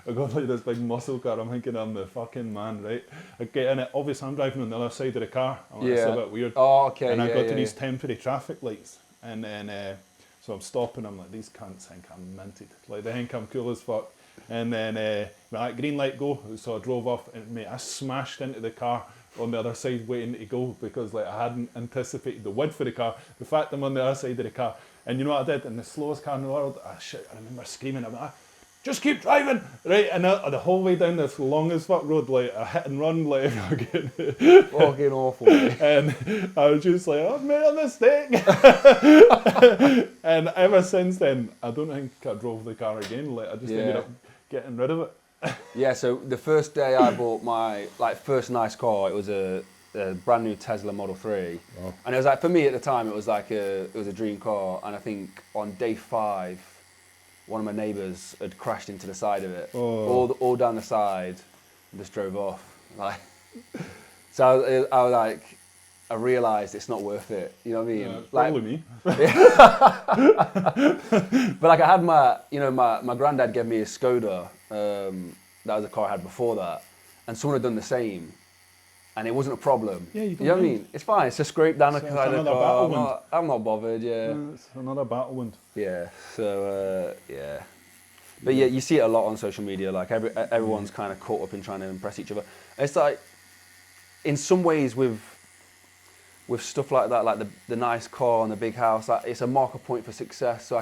I got like this big muscle car. I'm thinking I'm the fucking man, right? I get in it. Obviously, I'm driving on the other side of the car. I'm like, it's a bit weird. Oh, okay. And I got to these temporary traffic lights, and then so I'm stopping. I'm like, these cunts think I'm minted. Like they think I'm cool as fuck. And then like green light go. So I drove off, and mate, I smashed into the car on the other side waiting to go because like I hadn't anticipated the width for the car. The fact I'm on the other side of the car. And you know what I did? In the slowest car in the world, I remember screaming, I'm like, just keep driving, right? And the whole way down this long as fuck road, like a hit and run, like fucking awful. Mate. And I was just like, I've made a mistake. And ever since then, I don't think I drove the car again. Like I just ended up getting rid of it. Yeah. So the first day I bought my first nice car, it was a brand new Tesla Model 3. Wow. And it was like, for me at the time, it was a dream car. And I think on day 5, one of my neighbours had crashed into the side of it, all down the side, and just drove off. Like, so I realised it's not worth it. You know what I mean? Yeah, probably me. But like I had my granddad gave me a Skoda. That was a car I had before that, and someone had done the same. and it wasn't a problem. Yeah, you don't know what I mind. mean? It's fine. It's a scrape down the It's side of the another car. battle wound. I'm not bothered. Yeah. It's another battle wound. Yeah. So yeah. But yeah, you see it a lot on social media. Like everyone's kind of caught up in trying to impress each other. It's like, in some ways, with stuff like that, like the nice car and the big house, like it's a marker point for success. So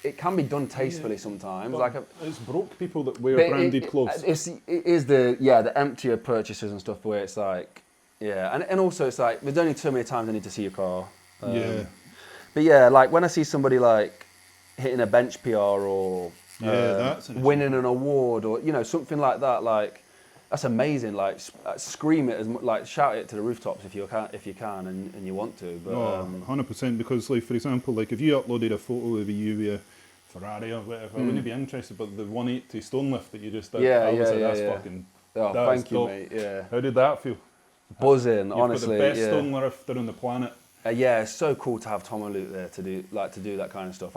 it can be done tastefully sometimes. But Like it's broke people that wear but branded clothes. it is the emptier purchases and stuff where it's like, yeah, and also it's like there's only so many times I need to see your car. Yeah. But yeah, like when I see somebody like hitting a bench PR or that's an winning an award or something like that, like that's amazing. Like scream it like shout it to the rooftops if you can and you want to. But 100%, because like for example, like if you uploaded a photo of you with a Ferrari or whatever, I wouldn't be interested. But the 180 stone lift that you just did, I was like, that's fucking. Oh, that's thank you, dope. mate. Yeah, How did that feel? buzzing. You've Honestly, got the best yeah. stone lifter on the planet. Yeah, it's so cool to have Tom and Luke there to do that kind of stuff.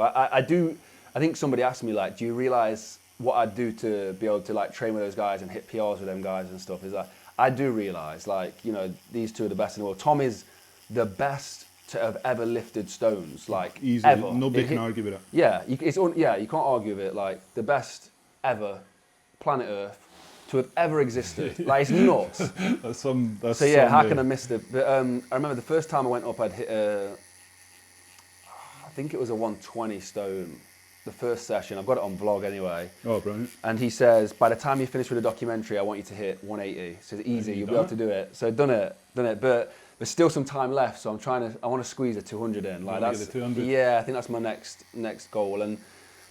I think somebody asked me like, do you realise what I'd do to be able to like train with those guys and hit PRs with them guys and stuff? Is that I do realise like these two are the best in the world. Tom is the best to have ever lifted stones, like Easily, ever. nobody can argue with it. Yeah, you can't argue with it. Like the best ever, planet Earth, to have ever existed. Like it's nuts. That's So yeah, how can I miss it? But I remember the first time I went up, I'd hit I think it was a 120 stone. The first session, I've got it on vlog anyway. Oh, brilliant. And he says, by the time you finish with the documentary, I want you to hit 180. So it's easy, you'll be able to do it. So done it. But there's still some time left, so I want to squeeze a 200 in. Like that's the 200. Yeah, I think that's my next goal. And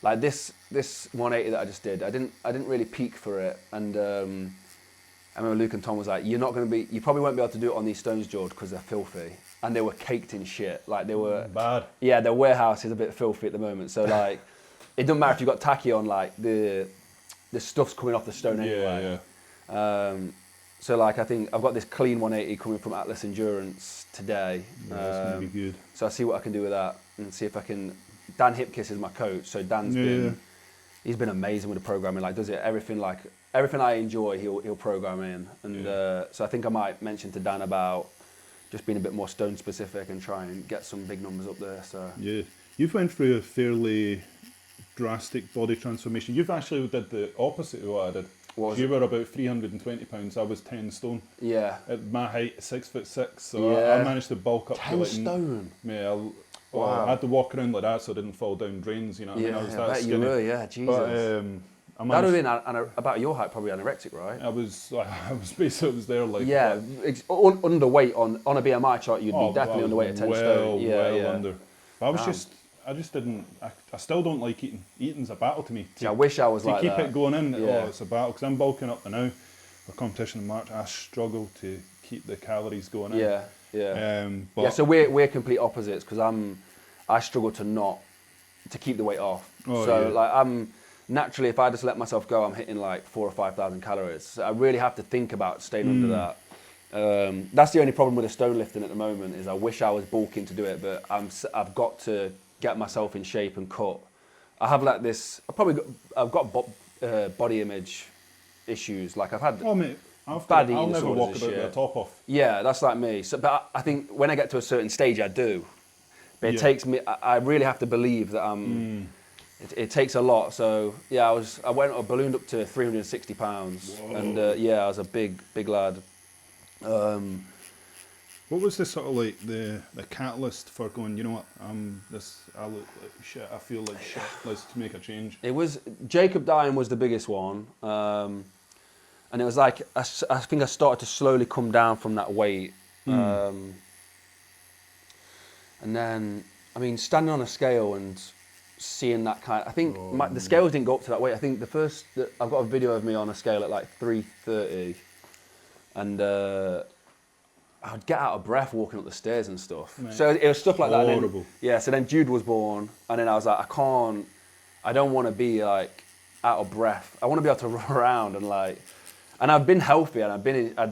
like this 180 that I just did, I didn't really peak for it. And I remember Luke and Tom was like, you probably won't be able to do it on these stones, George, because they're filthy. And they were caked in shit. Like they were bad. Yeah, their warehouse is a bit filthy at the moment. So like, it doesn't matter if you've got tacky on, like the stuff's coming off the stone anyway. Yeah. So like I think I've got this clean 180 coming from Atlas Endurance today. That's gonna be good. So I'll see what I can do with that and see if I can. Dan Hipkiss is my coach, so Dan's he's been amazing with the programming. Like does it everything I enjoy, he'll program in. And so I think I might mention to Dan about just being a bit more stone specific and try and get some big numbers up there. So yeah, you've went through a fairly drastic body transformation. You've actually did the opposite of what I did. You were about 320 pounds. I was 10 stone. Yeah. At my height, 6'6", so I managed to bulk up 10 to like stone. Yeah, Wow. I had to walk around like that so I didn't fall down drains. You know what I mean? I was that skinny. You were. Yeah, Jesus. But that would have been about your height, probably anorexic, right? I was basically there like underweight on a BMI chart. You'd be definitely underweight at 10 stone. Well under. But I just didn't. I still don't like eating. Eating's a battle to me. I wish I was like that. To keep it going in, Yeah. it's a battle because I'm bulking up now. For competition in March, I struggle to keep the calories going in. Yeah. So we're complete opposites because I struggle to keep the weight off. Like I'm naturally, if I just let myself go, I'm hitting like 4,000 or 5,000 calories. So I really have to think about staying under that. That's the only problem with the stone lifting at the moment is I wish I was bulking to do it, but I've got to get myself in shape and cut. I have like this. I've got body image issues. Like I've had. Oh mate, I'll never walk about with a top off. Yeah, that's like me. So, but I think when I get to a certain stage, I do. But it takes me. I really have to believe that I'm. It takes a lot. So yeah, I ballooned up to 360 pounds, and I was a big lad. What was the sort of like the catalyst for going? You know what? I look like shit. I feel like shit. Let's make a change. It was Jacob dying was the biggest one, and it was like I think I started to slowly come down from that weight, and then I mean standing on a scale and seeing that kind. I think the scales didn't go up to that weight. I think I've got a video of me on a scale at like 330, and. I'd get out of breath walking up the stairs and stuff. Mate. So it was stuff like that. Horrible. So then Jude was born, and then I was like, I don't want to be like out of breath. I want to be able to run around and I've been healthy and I'd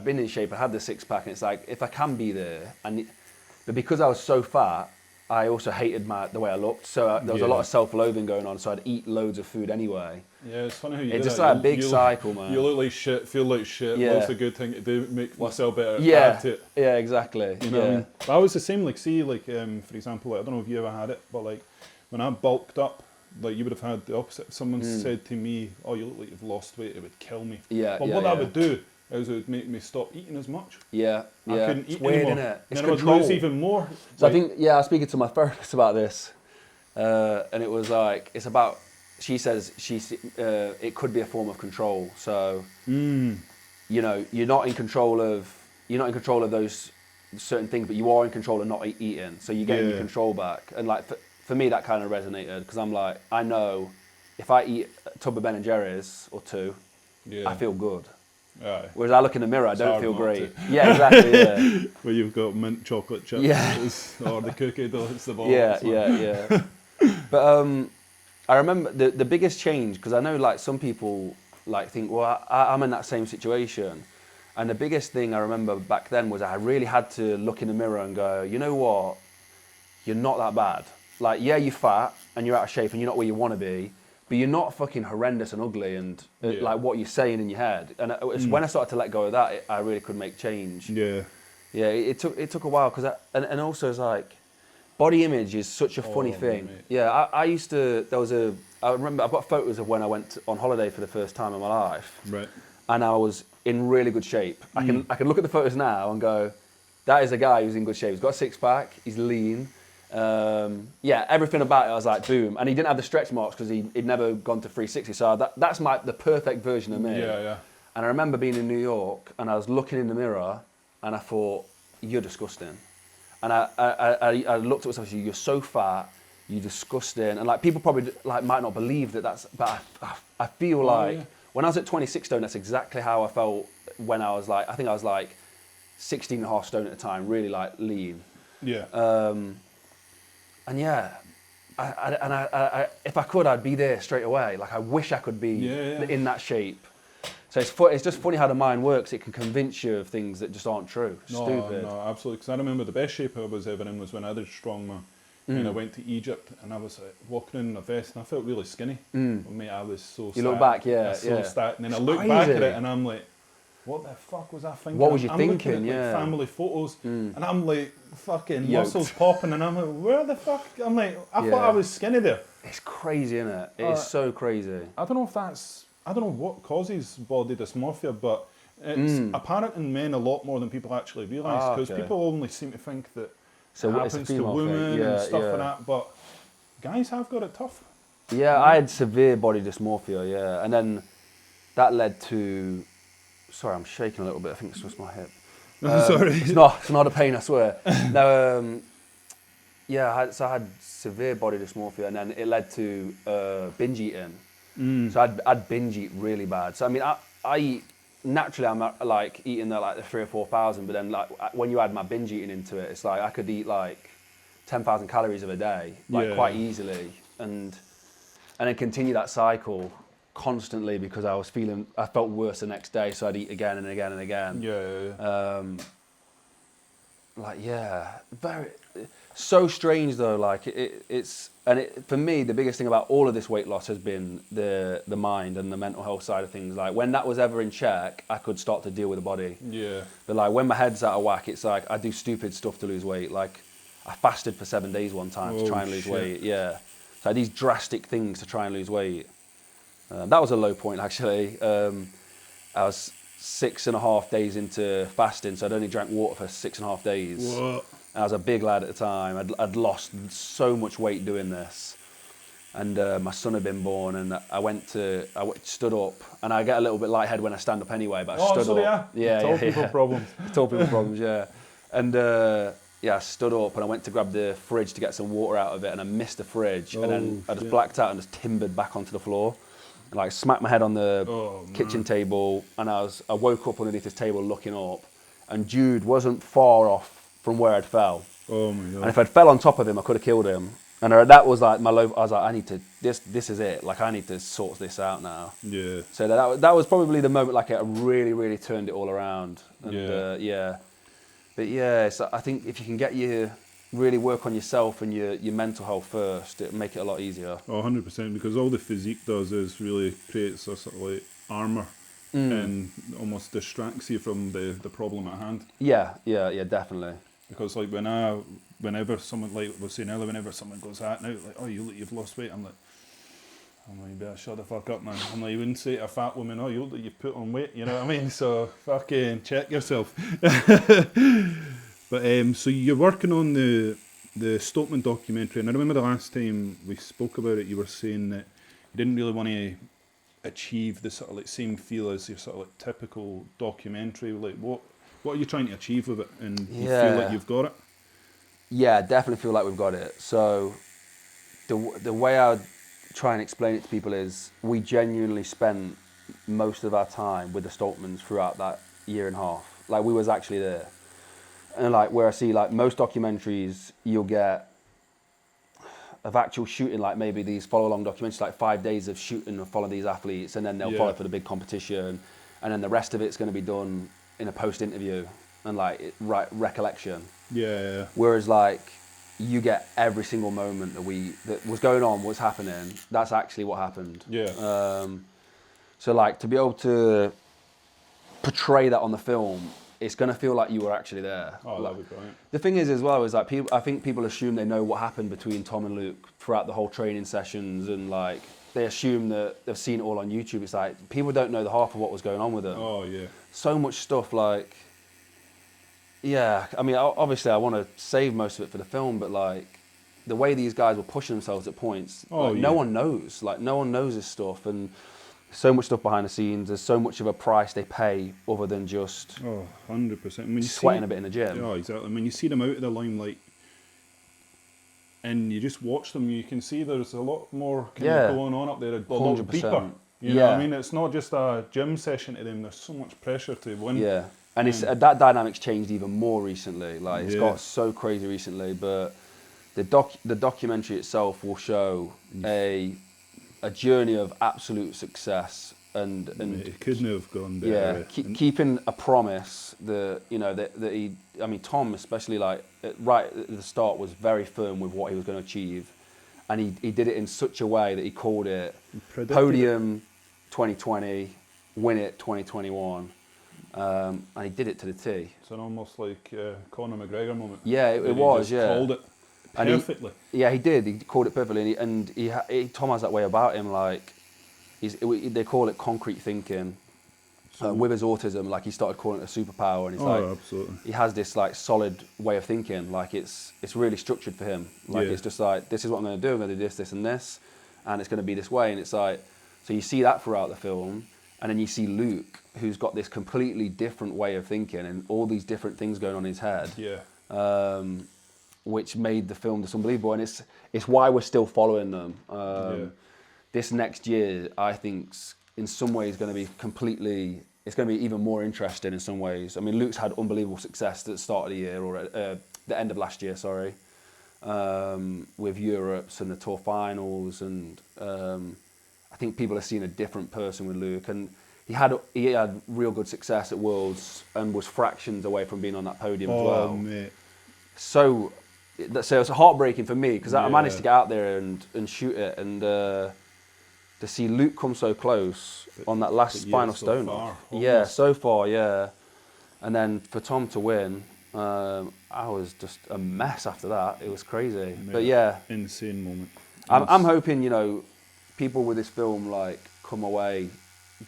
been in shape. I had the six pack, and it's like if I can be there, but because I was so fat, I also hated the way I looked, so there was a lot of self-loathing going on. So I'd eat loads of food anyway. Yeah, it's funny how you It's do just that. like a big cycle, man. You look like shit, feel like shit. Yeah. What's the good thing to do? Make myself better. Yeah, Add to it. yeah, exactly. You know what I mean? But I was the same. Like, see, like for example, like, I don't know if you ever had it, but like when I bulked up, like you would have had the opposite. If someone said to me, "Oh, you look like you've lost weight," it would kill me. Yeah, But yeah, what yeah. that would do is it would make me stop eating as much. Yeah, I yeah. couldn't It's eat weird, anymore. innit? It's Then I would control. lose even more. So like, I think, I was speaking to my therapist about this, and it was like, it's about, she says it could be a form of control. So, you know, you're not in control of those certain things, but you are in control of not eating. So you're getting your control back. And like, for me, that kind of resonated, because I'm like, I know if I eat a tub of Ben & Jerry's or two, I feel good. Aye. Whereas I look in the mirror, I don't feel not great. Yeah, exactly. Yeah. Where you've got mint chocolate chips, or the cookie dough, it's the ball. Yeah. But I remember the biggest change, because I know like some people like think, well, I'm in that same situation. And the biggest thing I remember back then was I really had to look in the mirror and go, you know what? You're not that bad. Like, yeah, you're fat and you're out of shape and you're not where you want to be, but you're not fucking horrendous and ugly and like what you're saying in your head. And it's when I started to let go of that, I really could make change. Yeah. Yeah, it took a while, because and also it's like, body image is such a funny thing. Mate. Yeah, I used to, I remember, I've got photos of when I went on holiday for the first time in my life. Right. And I was in really good shape. I can look at the photos now and go, that is a guy who's in good shape. He's got a six pack, he's lean. Yeah, everything about it, I was like, boom. And he didn't have the stretch marks because he'd never gone to 360. So that's the perfect version of me. Yeah. And I remember being in New York and I was looking in the mirror and I thought, you're disgusting. And I looked at myself and said, you're so fat, you're disgusting. And like, people probably like might not believe that but I feel like when I was at 26 stone, that's exactly how I felt when I was like, I think I was like 16 and a half stone at the time, really like lean. Yeah. And yeah, I if I could, I'd be there straight away. Like, I wish I could be in that shape. So it's just funny how the mind works. It can convince you of things that just aren't true. Stupid. No, absolutely. Because I remember the best shape I was ever in was when I did strongman. And I went to Egypt and I was like, walking in a vest and I felt really skinny. But mate, I was so You look back, yeah. So stacked. And then I look crazy. back at it and I'm like, what the fuck was I thinking? What was you I'm thinking? looking at, like, family photos and I'm like, fucking Yoked. muscles popping and I'm like, where the fuck? I'm like, I thought I was skinny there. It's crazy, isn't it? It is so crazy. I don't know what causes body dysmorphia, but it's apparent in men a lot more than people actually realise, because people only seem to think that it happens to women and stuff like that, but guys have got it tough. Yeah, I had severe body dysmorphia, yeah. And then that led to, sorry, I'm shaking a little bit, I think it's just my hip. Sorry. It's not a pain, I swear. No, yeah, I had severe body dysmorphia, and then it led to binge eating. So I'd binge eat really bad. So I mean, I eat naturally. I'm like eating the 3,000 or 4,000, but then like when you add my binge eating into it, it's like I could eat like 10,000 calories of a day, like quite easily, and then continue that cycle constantly, because I felt worse the next day, so I'd eat again and again and again. Very so strange though. Like for me, the biggest thing about all of this weight loss has been the mind and the mental health side of things. Like, when that was ever in check, I could start to deal with the body. Yeah. But like, when my head's out of whack, it's like I do stupid stuff to lose weight. Like, I fasted for 7 days one time to try and lose weight. Yeah. So I had these drastic things to try and lose weight. That was a low point, actually. I was 6.5 days into fasting, so I'd only drank water for 6.5 days. What? I was a big lad at the time. I'd lost so much weight doing this, and my son had been born. And I stood up, and I get a little bit lightheaded when I stand up anyway. But I stood up. Tall people problems. Tall people problems. Yeah, and I stood up and I went to grab the fridge to get some water out of it, and I missed the fridge, and then I just blacked out and just timbered back onto the floor. Like, smacked my head on the kitchen table, and I woke up underneath this table looking up, and Jude wasn't far off from where I'd fell. Oh my God. And if I'd fell on top of him, I could have killed him. And that was like my low. I was like, I need to, this is it. Like, I need to sort this out now. Yeah. So that was probably the moment, like, it really, really turned it all around. And, But yeah, so I think if you can get your Yeah. really work on yourself and your mental health first, it'll make it a lot easier. Oh, 100%, because all the physique does is really creates a sort of like armour and almost distracts you from the problem at hand. Yeah, definitely. Because like whenever someone, like we were saying earlier, whenever someone goes out now, like, oh, you've lost weight, I'm like, you better shut the fuck up, man. I'm like, you wouldn't say to a fat woman, oh, you look like you put on weight, you know what I mean? So fucking check yourself. But so you're working on the Stockman documentary, and I remember the last time we spoke about it, you were saying that you didn't really want to achieve the sort of like same feel as your sort of like typical documentary. Like what are you trying to achieve with it, and you feel like you've got it? Yeah, definitely feel like we've got it. So the way I would try and explain it to people is we genuinely spent most of our time with the Stockmans throughout that year and a half. Like we was actually there. And like where I see like most documentaries you'll get of actual shooting, like maybe these follow-along documentaries, like 5 days of shooting and follow these athletes, and then they'll follow for the big competition, and then the rest of it's going to be done in a post-interview and like recollection. Yeah. Whereas like you get every single moment that was going on, what's happening. That's actually what happened. Yeah. So like to be able to portray that on the film, it's going to feel like you were actually there. Oh, that'd be brilliant. The thing is as well is like I think people assume they know what happened between Tom and Luke throughout the whole training sessions, and like they assume that they've seen it all on YouTube. It's like people don't know the half of what was going on with them. Oh yeah. So much stuff, like, yeah, I mean, obviously I want to save most of it for the film, but like the way these guys were pushing themselves at points, no one knows. Like no one knows this stuff, and so much stuff behind the scenes. There's so much of a price they pay other than just 100%. sweating a bit in the gym. Oh, exactly. When you see them out of the limelight and you just watch them, you can see there's a lot more going on up there, a lot 100%. deeper. You know what I mean? It's not just a gym session to them. There's so much pressure to win. Yeah, and it's that dynamic's changed even more recently. Like it's got so crazy recently, but the documentary itself will show a journey of absolute success and it couldn't have gone better. Keeping a promise that that he, I mean Tom especially, like right at the start was very firm with what he was going to achieve, and he did it in such a way that he called it podium 2020, win it 2021, and he did it to the T. It's an almost like Conor McGregor moment. Yeah, it was. Yeah, called it perfectly. He did. He called it perfectly, and Tom has that way about him. Like, they call it concrete thinking. With his autism, like he started calling it a superpower, and he's absolutely. He has this like solid way of thinking. Like it's really structured for him. Like it's just like, this is what I'm going to do. I'm going to do this, and this, and it's going to be this way. And it's like, so you see that throughout the film, and then you see Luke, who's got this completely different way of thinking, and all these different things going on in his head. Yeah. Which made the film just unbelievable, and it's why we're still following them. This next year, I think, in some ways, going to be it's going to be even more interesting in some ways. I mean, Luke's had unbelievable success at the start of the year, or at the end of last year, sorry, with Europe's and the Tour finals, and I think people are seeing a different person with Luke, and he had real good success at Worlds and was fractions away from being on that podium as well. Mate. So it's heartbreaking for me because I managed to get out there and shoot it, and to see Luke come so close on that last final stone. So far, and then for Tom to win, I was just a mess after that. It was crazy, but insane moment. I'm hoping people with this film like come away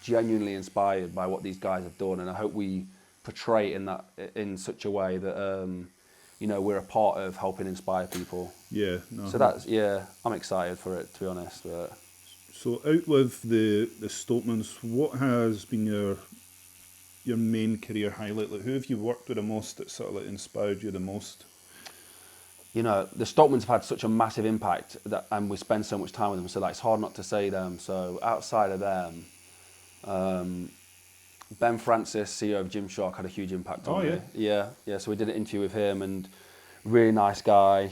genuinely inspired by what these guys have done, and I hope we portray it in such a way that we're a part of helping inspire people. Yeah. No, so that's I'm excited for it, to be honest. But so out with the Stockmans, what has been your main career highlight? Like, who have you worked with the most that sort of like inspired you the most? The Stockmans have had such a massive impact and we spend so much time with them, so like it's hard not to say them. So outside of them, Ben Francis, CEO of Gymshark, had a huge impact on me. Yeah. So we did an interview with him, and really nice guy.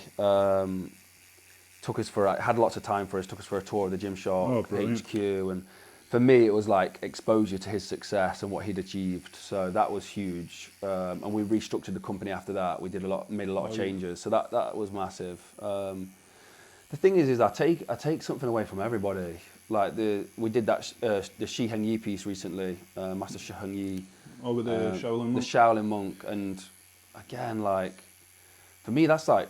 Had lots of time for us. Took us for a tour of the Gymshark HQ, and for me, it was like exposure to his success and what he'd achieved. So that was huge. And we restructured the company after that. We made a lot of changes. So that was massive. The thing is I take something away from everybody. Like we did that the Shi Heng Yi piece recently, Master Shi Heng Yi. Oh, with the Shaolin monk. The Shaolin monk, and again, like for me, that's like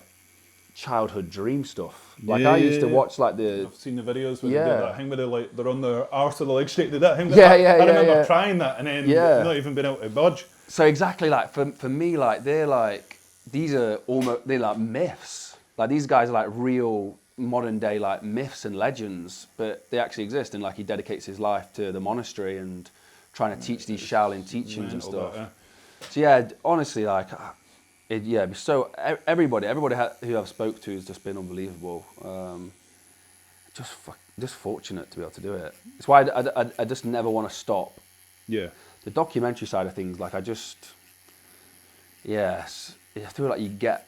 childhood dream stuff. Like I used to watch like I've seen the videos where they do that thing where they're on their arse with the leg straight. Did that thing? I remember trying that and then not even being able to budge. So exactly, like for me, like they're like they're like myths. Like these guys are like real modern day like myths and legends, but they actually exist. And like he dedicates his life to the monastery and trying to teach these Shaolin teachings and stuff. So yeah, honestly, like, so everybody who I've spoke to has just been unbelievable. Just fortunate to be able to do it. It's why I just never want to stop. Yeah. The documentary side of things, like I feel like you get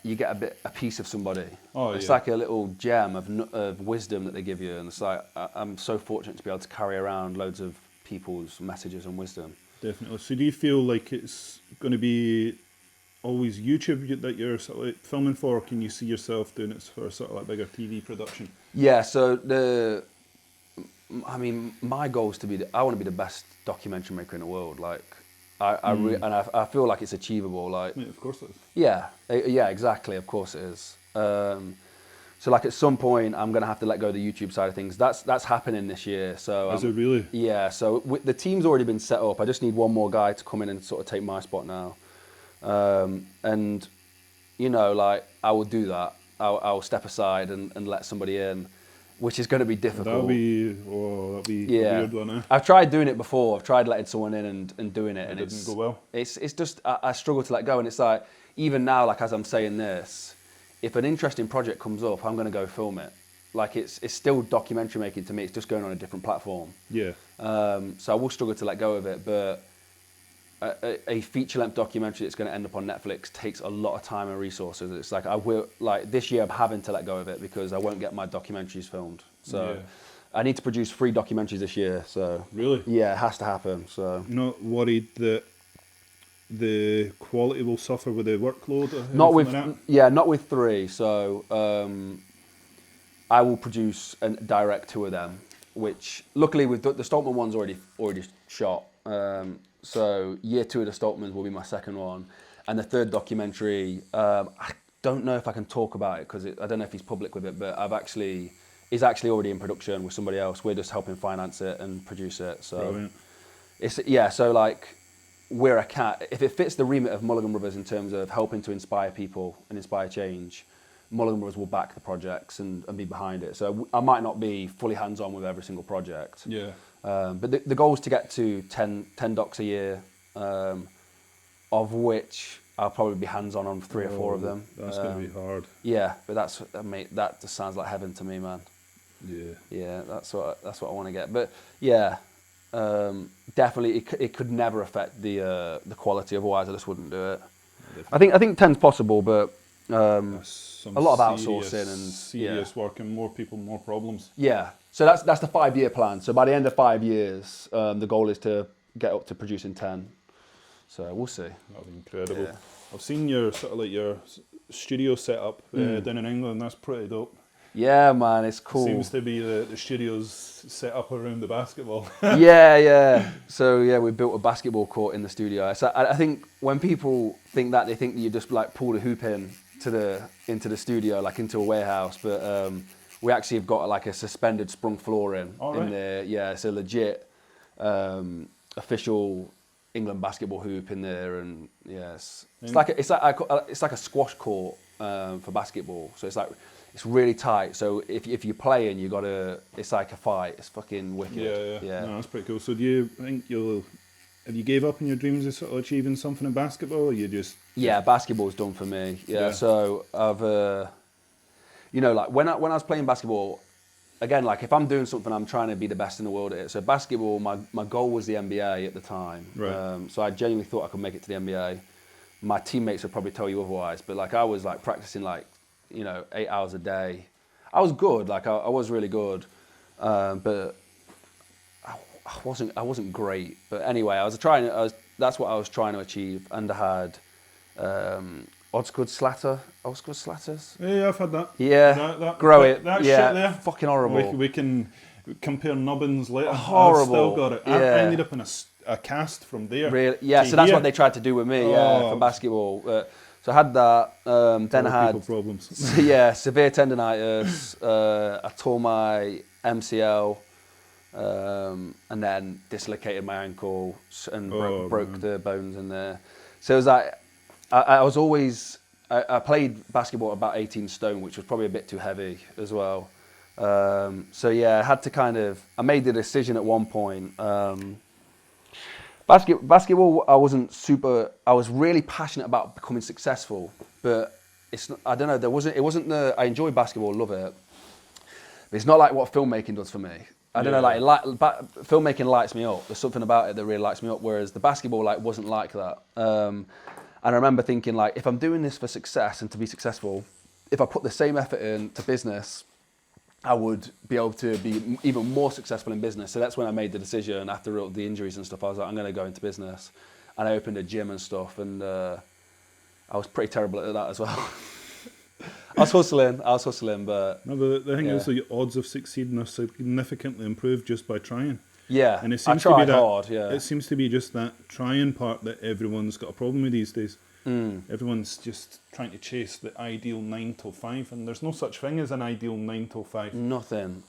a piece of somebody. Oh, it's like a little gem of wisdom that they give you, and it's like I'm so fortunate to be able to carry around loads of people's messages and wisdom. Definitely. So do you feel like it's going to be always YouTube that you're sort of like filming for, or can you see yourself doing it for a sort of like bigger TV production? Yeah, so my goal is I want to be the best documentary maker in the world. Like, I feel like it's achievable. Like, Yeah, of course it is. Yeah, exactly. Of course it is. So like at some point, I'm gonna have to let go of the YouTube side of things. That's happening this year. So is it really? Yeah. So the team's already been set up. I just need one more guy to come in and sort of take my spot now. And like I will do that. I'll step aside and let somebody in, which is going to be difficult. That'll be a weird one, eh? I've tried doing it before. I've tried letting someone in and doing it, and it didn't go well. It's just I struggle to let go, and it's like even now, like as I'm saying this, if an interesting project comes up, I'm going to go film it. Like it's still documentary making to me. It's just going on a different platform. Yeah. So I will struggle to let go of it, but a feature-length documentary that's going to end up on Netflix takes a lot of time and resources. It's like this year I'm having to let go of it because I won't get my documentaries filmed. So I need to produce 3 documentaries this year. So really, yeah, it has to happen. So not worried that the quality will suffer with the workload? Or not with 3. So I will produce and direct 2 of them, which luckily with the Stoltman one's already shot. So year 2 of the Stoltmans will be my second one, and the third documentary. I don't know if I can talk about it because I don't know if he's public with it, but he's actually already in production with somebody else. We're just helping finance it and produce it. So brilliant. So like we're a cat. If it fits the remit of Mulligan Brothers in terms of helping to inspire people and inspire change, Mulligan Brothers will back the projects and be behind it. So I might not be fully hands-on with every single project. Yeah. But the goal is to get to 10 docs a year, of which I'll probably be hands-on on 3 or 4 of them. That's going to be hard. Yeah, but that just sounds like heaven to me, man. Yeah. Yeah, that's what I want to get. But yeah, definitely it could never affect the quality. Otherwise, I just wouldn't do it. I think 10's possible, but a lot of outsourcing and serious work and more people, more problems. Yeah. So that's the 5-year plan. So by the end of 5 years, the goal is to get up to producing 10. So we'll see. That'll be incredible. Yeah. I've seen your sort of like your studio setup down in England. That's pretty dope. Yeah, man, it's cool. Seems to be the studio's set up around the basketball. Yeah. So yeah, we built a basketball court in the studio. So I think when people think that, they think that you just like pull the hoop into the studio, like into a warehouse, but we actually have got like a suspended sprung floor in there. Yeah, it's a legit official England basketball hoop in there, and yes, it's like a squash court for basketball. So it's really tight. So if you're playing, it's like a fight. It's fucking wicked. Yeah. No, that's pretty cool. So do you think have you gave up on your dreams of sort of achieving something in basketball, or you just? Yeah, basketball's done for me. Yeah. So I've, like when I was playing basketball, again, like if I'm doing something, I'm trying to be the best in the world at it. So basketball, my goal was the NBA at the time. Right. So I genuinely thought I could make it to the NBA. My teammates would probably tell you otherwise, but like I was like practicing 8 hours a day. I was good, like I was really good, but I I wasn't great, but anyway, that's what I was trying to achieve, and I had Osgood Slatters. Yeah, I've had that. Yeah, grow it. That yeah, shit there. fucking horrible. We can compare nubbins later. Horrible. I've still got it. I Yeah. ended up in a cast from there. Really? Yeah, to so that's here. what they tried to do with me, Oh. for basketball. So I had that. Then I People had problems. severe tendonitis. I tore my MCL, and then dislocated my ankle and broke the bones in there. So it was like I was always I played basketball at about 18 stone, which was probably a bit too heavy as well. So yeah, I had to I made the decision at one point. Basketball, I was really passionate about becoming successful, but I don't know, I enjoy basketball, love it, but it's not like what filmmaking does for me. I don't know, filmmaking lights me up. There's something about it that really lights me up, whereas the basketball wasn't like that. And I remember thinking, if I'm doing this for success and to be successful, if I put the same effort into business, I would be able to be even more successful in business. So that's when I made the decision after all the injuries and stuff. I was like, I'm going to go into business. And I opened a gym and stuff. And I was pretty terrible at that as well. I was hustling, but... No, but the thing is, the odds of succeeding are significantly improved just by trying. Yeah, and it I seems tried to be hard, yeah. It seems to be just that trying part that everyone's got a problem with these days. Everyone's just trying to chase the ideal 9 to 5, and there's no such thing as an ideal 9 to 5. Nothing.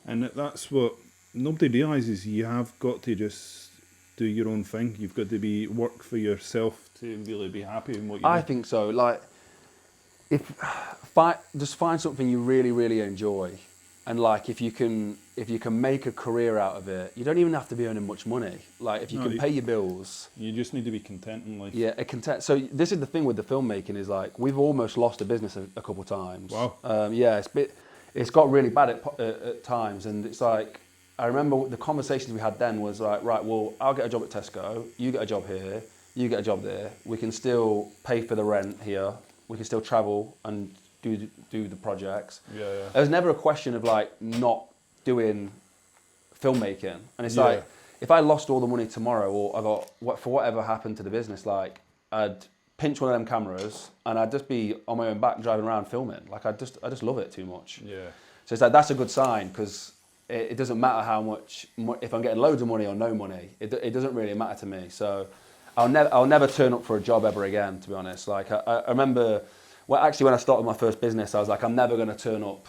And that's what nobody realises. You have got to just do your own thing. You've got to work for yourself to really be happy in what you do. I think so. Just find something you really, really enjoy, and if you can make a career out of it, you don't even have to be earning much money. If you can pay your bills, you just need to be content in life. Yeah, content. So this is the thing with the filmmaking is we've almost lost a business a couple of times. Wow. Yeah, it's got really bad at times, and it's I remember the conversations we had then was right, well, I'll get a job at Tesco, you get a job here, you get a job there. We can still pay for the rent here. We can still travel and do the projects. Yeah. There was never a question of not doing filmmaking, and it's if I lost all the money tomorrow, or for whatever happened to the business, I'd pinch one of them cameras and I'd just be on my own back driving around filming. I just love it too much. Yeah. So it's that's a good sign, because it doesn't matter how much, if I'm getting loads of money or no money, it doesn't really matter to me. So I'll never turn up for a job ever again, to be honest. I remember, when I started my first business, I was I'm never going to turn up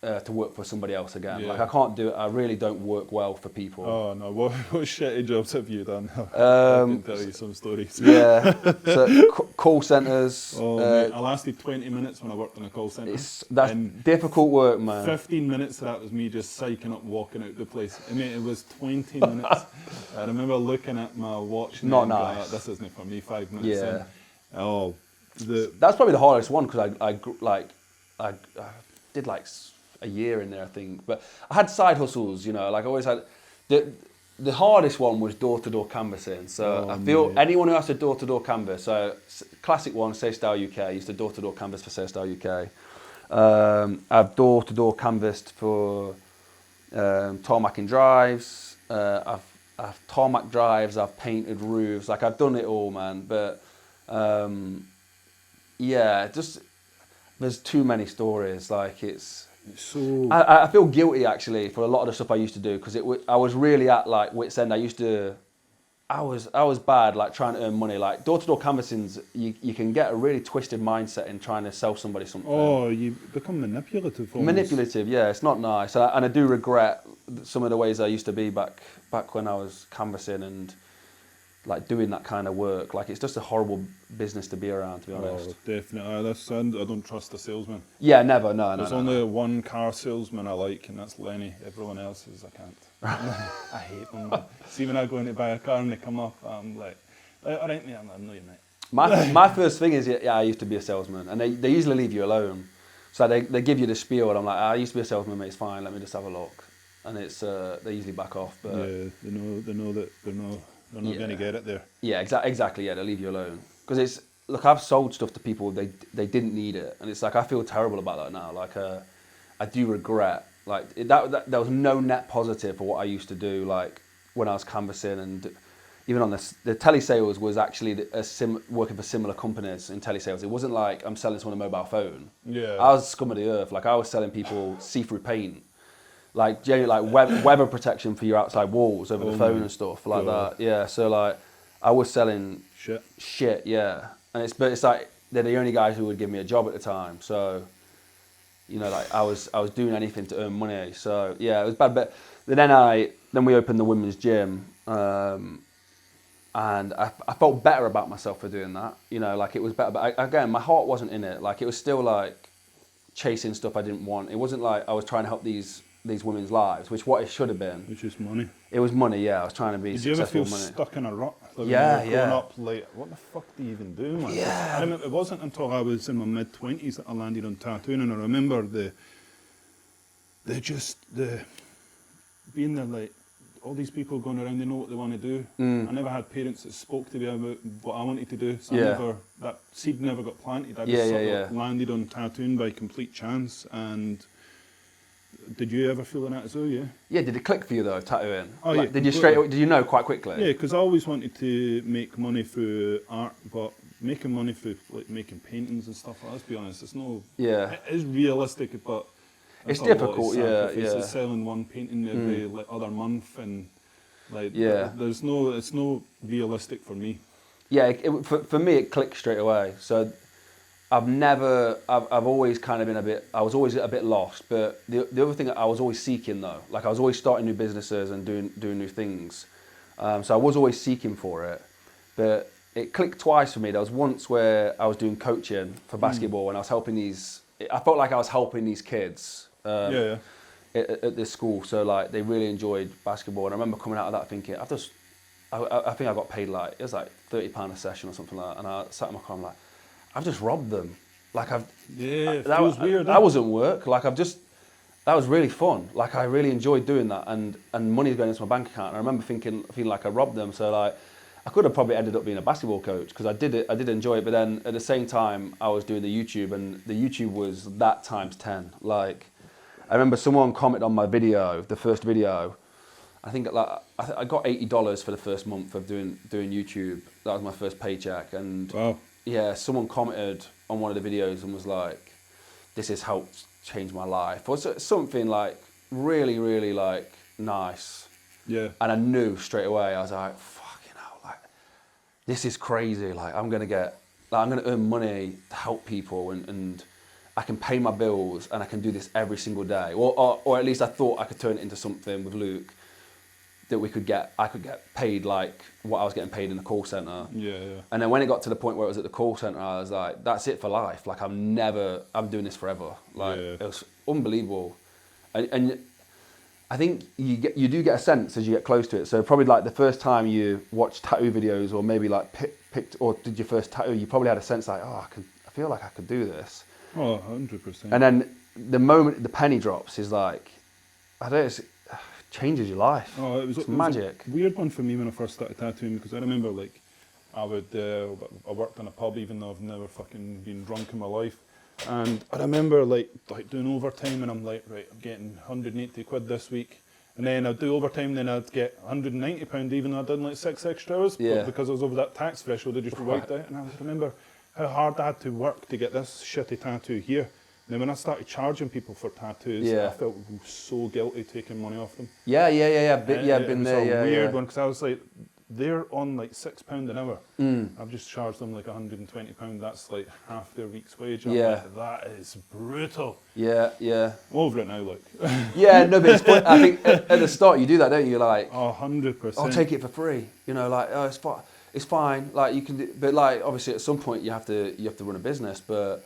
to work for somebody else again. Yeah. I can't do it. I really don't work well for people. Oh no, what shitty jobs have you done? I can tell you some stories. Yeah, so call centres. Mate, I lasted 20 minutes when I worked in a call centre. That's difficult work, man. 15 minutes of that was me just psyching up, walking out the place. I mean, it was 20 minutes. I remember looking at my watch. Not and nice. Going, this isn't for me. 5 minutes in. Oh, that's probably the hardest one, because I did a year in there, I think. But I had side hustles, I always had. The hardest one was door-to-door canvassing. So I feel anyone who has to door-to-door canvass, so classic one, Save Style UK, I used to door-to-door canvass for Save Style UK. I've door-to-door canvassed for tarmacking drives. I've tarmac drives, I've painted roofs. I've done it all, man. But there's too many stories. so I feel guilty actually for a lot of the stuff I used to do, because I was really at wit's end. I was bad trying to earn money. Door-to-door canvassings, you can get a really twisted mindset in trying to sell somebody something. Oh, you become manipulative. Almost. Manipulative, yeah, it's not nice. And I do regret some of the ways I used to be back when I was canvassing and doing that kind of work. It's just a horrible business to be around, to be honest. Oh, definitely. I don't trust the salesman. Yeah, never, no. There's only one car salesman I like, and that's Lenny. Everyone else is, I can't. I hate them, man. See, when I go in to buy a car and they come up, I'm like, all right, mate, I'm not your mate. My first thing is, I used to be a salesman, and they usually leave you alone. So they give you the spiel, and I'm like, I used to be a salesman, mate, it's fine, let me just have a look. And it's they usually back off. But yeah, they know that they're not going to get it there. Yeah, exactly. Yeah, they leave you alone, because I've sold stuff to people, they didn't need it, and it's I feel terrible about that now. I do regret there was no net positive for what I used to do. when I was canvassing, and even on the telesales was actually working for similar companies in telesales. It wasn't like I'm selling someone a mobile phone. Yeah. I was scum of the earth. Like I was selling people see-through paint, like genuinely like weather protection for your outside walls over the phone and stuff like that. Yeah. So like I was selling shit. Yeah. And it's like they're the only guys who would give me a job at the time. So, you know, like I was doing anything to earn money. So yeah, it was bad. But then we opened the women's gym. And I felt better about myself for doing that, you know, like it was better. But again, my heart wasn't in it. Like it was still like chasing stuff I didn't want. It wasn't like I was trying to help these women's lives, which what it should have been. Which is money. It was money, yeah. I was trying to be successful. Did you ever feel stuck in a rut? Like Yeah, when you were growing up, like, what the fuck do you even do, man? Yeah. I remember, it wasn't until I was in my mid-20s that I landed on tattooing, and I remember being there, like, all these people going around, they know what they want to do. I never had parents that spoke to me about what I wanted to do, so that seed never got planted. I just sort of landed on tattooing by complete chance. And did you ever feel that as well? Yeah. Yeah. Did it click for you though, tattooing? Oh like, yeah. Did you know quite quickly? Yeah, because I always wanted to make money through art, but making money through like making paintings and stuff. Let's be honest, it's no. Yeah. It is realistic, but it's difficult. Yeah. It's selling one painting every like other month, and like it's no realistic for me. Yeah, for me it clicked straight away. So I've always kind of been I was always a bit lost, but the other thing I was always seeking though, like I was always starting new businesses and doing new things. So I was always seeking for it, but it clicked twice for me. There was once where I was doing coaching for basketball and I was helping I felt like I was helping these kids at this school. So like they really enjoyed basketball, and I remember coming out of that thinking, I think I got paid like, it was like £30 a session or something like that, and I sat in my car, I'm like, I've just robbed them. Like it was weird. That wasn't work. Like that was really fun. Like I really enjoyed doing that, and money's going into my bank account. And I remember feeling like I robbed them. So like I could have probably ended up being a basketball coach because I did enjoy it. But then at the same time, I was doing the YouTube, and the YouTube was that times 10. Like I remember someone commented on my video, the first video. I think like I got $80 for the first month of doing YouTube. That was my first paycheck, and wow. Yeah, someone commented on one of the videos and was like, "This has helped change my life," or something like really, really like nice. Yeah. And I knew straight away. I was like, "Fucking hell! Like, this is crazy. Like, I'm gonna earn money to help people, and I can pay my bills, and I can do this every single day, or at least I thought I could turn it into something with Luke that I could get paid like what I was getting paid in the call center. Yeah. And then when it got to the point where it was at the call center, I was like, that's it for life. Like I'm doing this forever. Like it was unbelievable. And I think you do get a sense as you get close to it. So probably like the first time you watched tattoo videos, or maybe like picked or did your first tattoo, you probably had a sense like, I feel like I could do this. Oh, 100%. And then the moment the penny drops is like, I don't know, changes your life. Oh, it was magic. A weird one for me when I first started tattooing, because I remember like I worked in a pub even though I've never fucking been drunk in my life, and I remember like doing overtime, and I'm like, right, I'm getting 180 quid this week, and then I'd do overtime, then I'd get £190 even though I'd done like 6 extra hours, but because I was over that tax threshold I just wiped out. And I remember how hard I had to work to get this shitty tattoo here. And then when I started charging people for tattoos, I felt so guilty taking money off them. Been there. It was a weird one, because I was like, they're on like £6 an hour. I've just charged them like £120. That's like half their week's wage. I'm like, that is brutal. Yeah. I'm over it now, like. Yeah, no, but it's fun. I think at the start you do that, don't you? Like, 100%. I'll take it for free. You know, like, oh, it's fine. Like you can do, but like obviously at some point you have to run a business, but.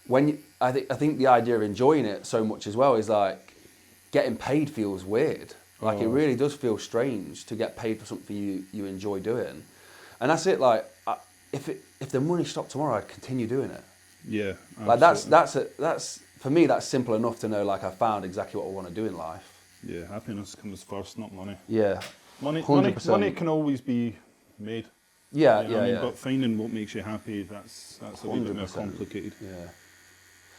I think the idea of enjoying it so much as well is like getting paid feels weird. Like it really does feel strange to get paid for something you enjoy doing, and that's it. Like if the money stopped tomorrow, I'd continue doing it. Yeah, absolutely. Like that's for me. That's simple enough to know like I found exactly what I want to do in life. Yeah, happiness comes first, not money. Yeah, money can always be made. Yeah, you know what I mean? But finding what makes you happy, that's a little bit more complicated. Yeah.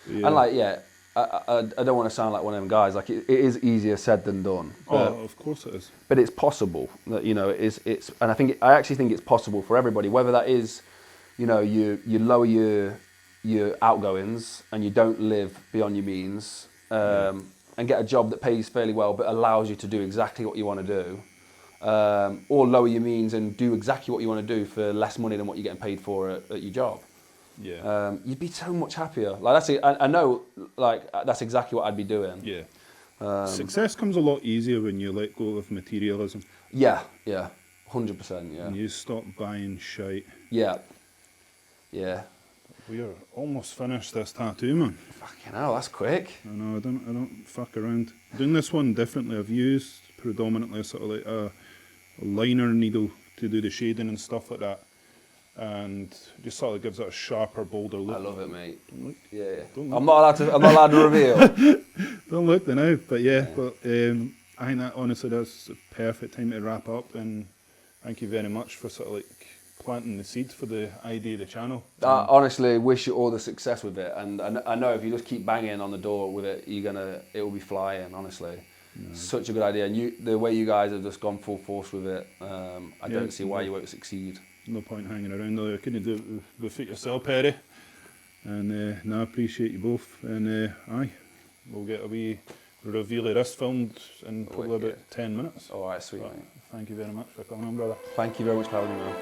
And like, I don't want to sound like one of them guys. Like it is easier said than done. But, of course it is. but it's possible. That, you know, it's and I actually think it's possible for everybody. Whether that is, you know, you lower your outgoings and you don't live beyond your means, and get a job that pays fairly well but allows you to do exactly what you want to do, or lower your means and do exactly what you want to do for less money than what you're getting paid for at your job. Yeah. You'd be so much happier. Like I know, like that's exactly what I'd be doing. Yeah. Success comes a lot easier when you let go of materialism. Yeah, 100%. Yeah. And you stop buying shite. Yeah. We are almost finished this tattoo, man. Fucking hell, that's quick. I know. I don't fuck around. Doing this one differently. I've used predominantly sort of like a liner needle to do the shading and stuff like that. And just sort of gives it a sharper, bolder look. I love it, mate. Don't look. Yeah. Don't I'm not allowed to reveal. Don't look now, but yeah. But I think that honestly that's the perfect time to wrap up. And thank you very much for sort of like planting the seeds for the idea of the channel. I honestly wish you all the success with it, and I know if you just keep banging on the door with it, it will be flying. Honestly, such a good idea, and the way you guys have just gone full force with it, I don't see why you won't succeed. No point hanging around though. I couldn't do it with it yourself, Perry. And I appreciate you both. And aye, we'll get a wee reveal of this filmed in probably about 10 minutes. All right, sweet. But thank you very much for coming on, brother. Thank you very much for having me, man.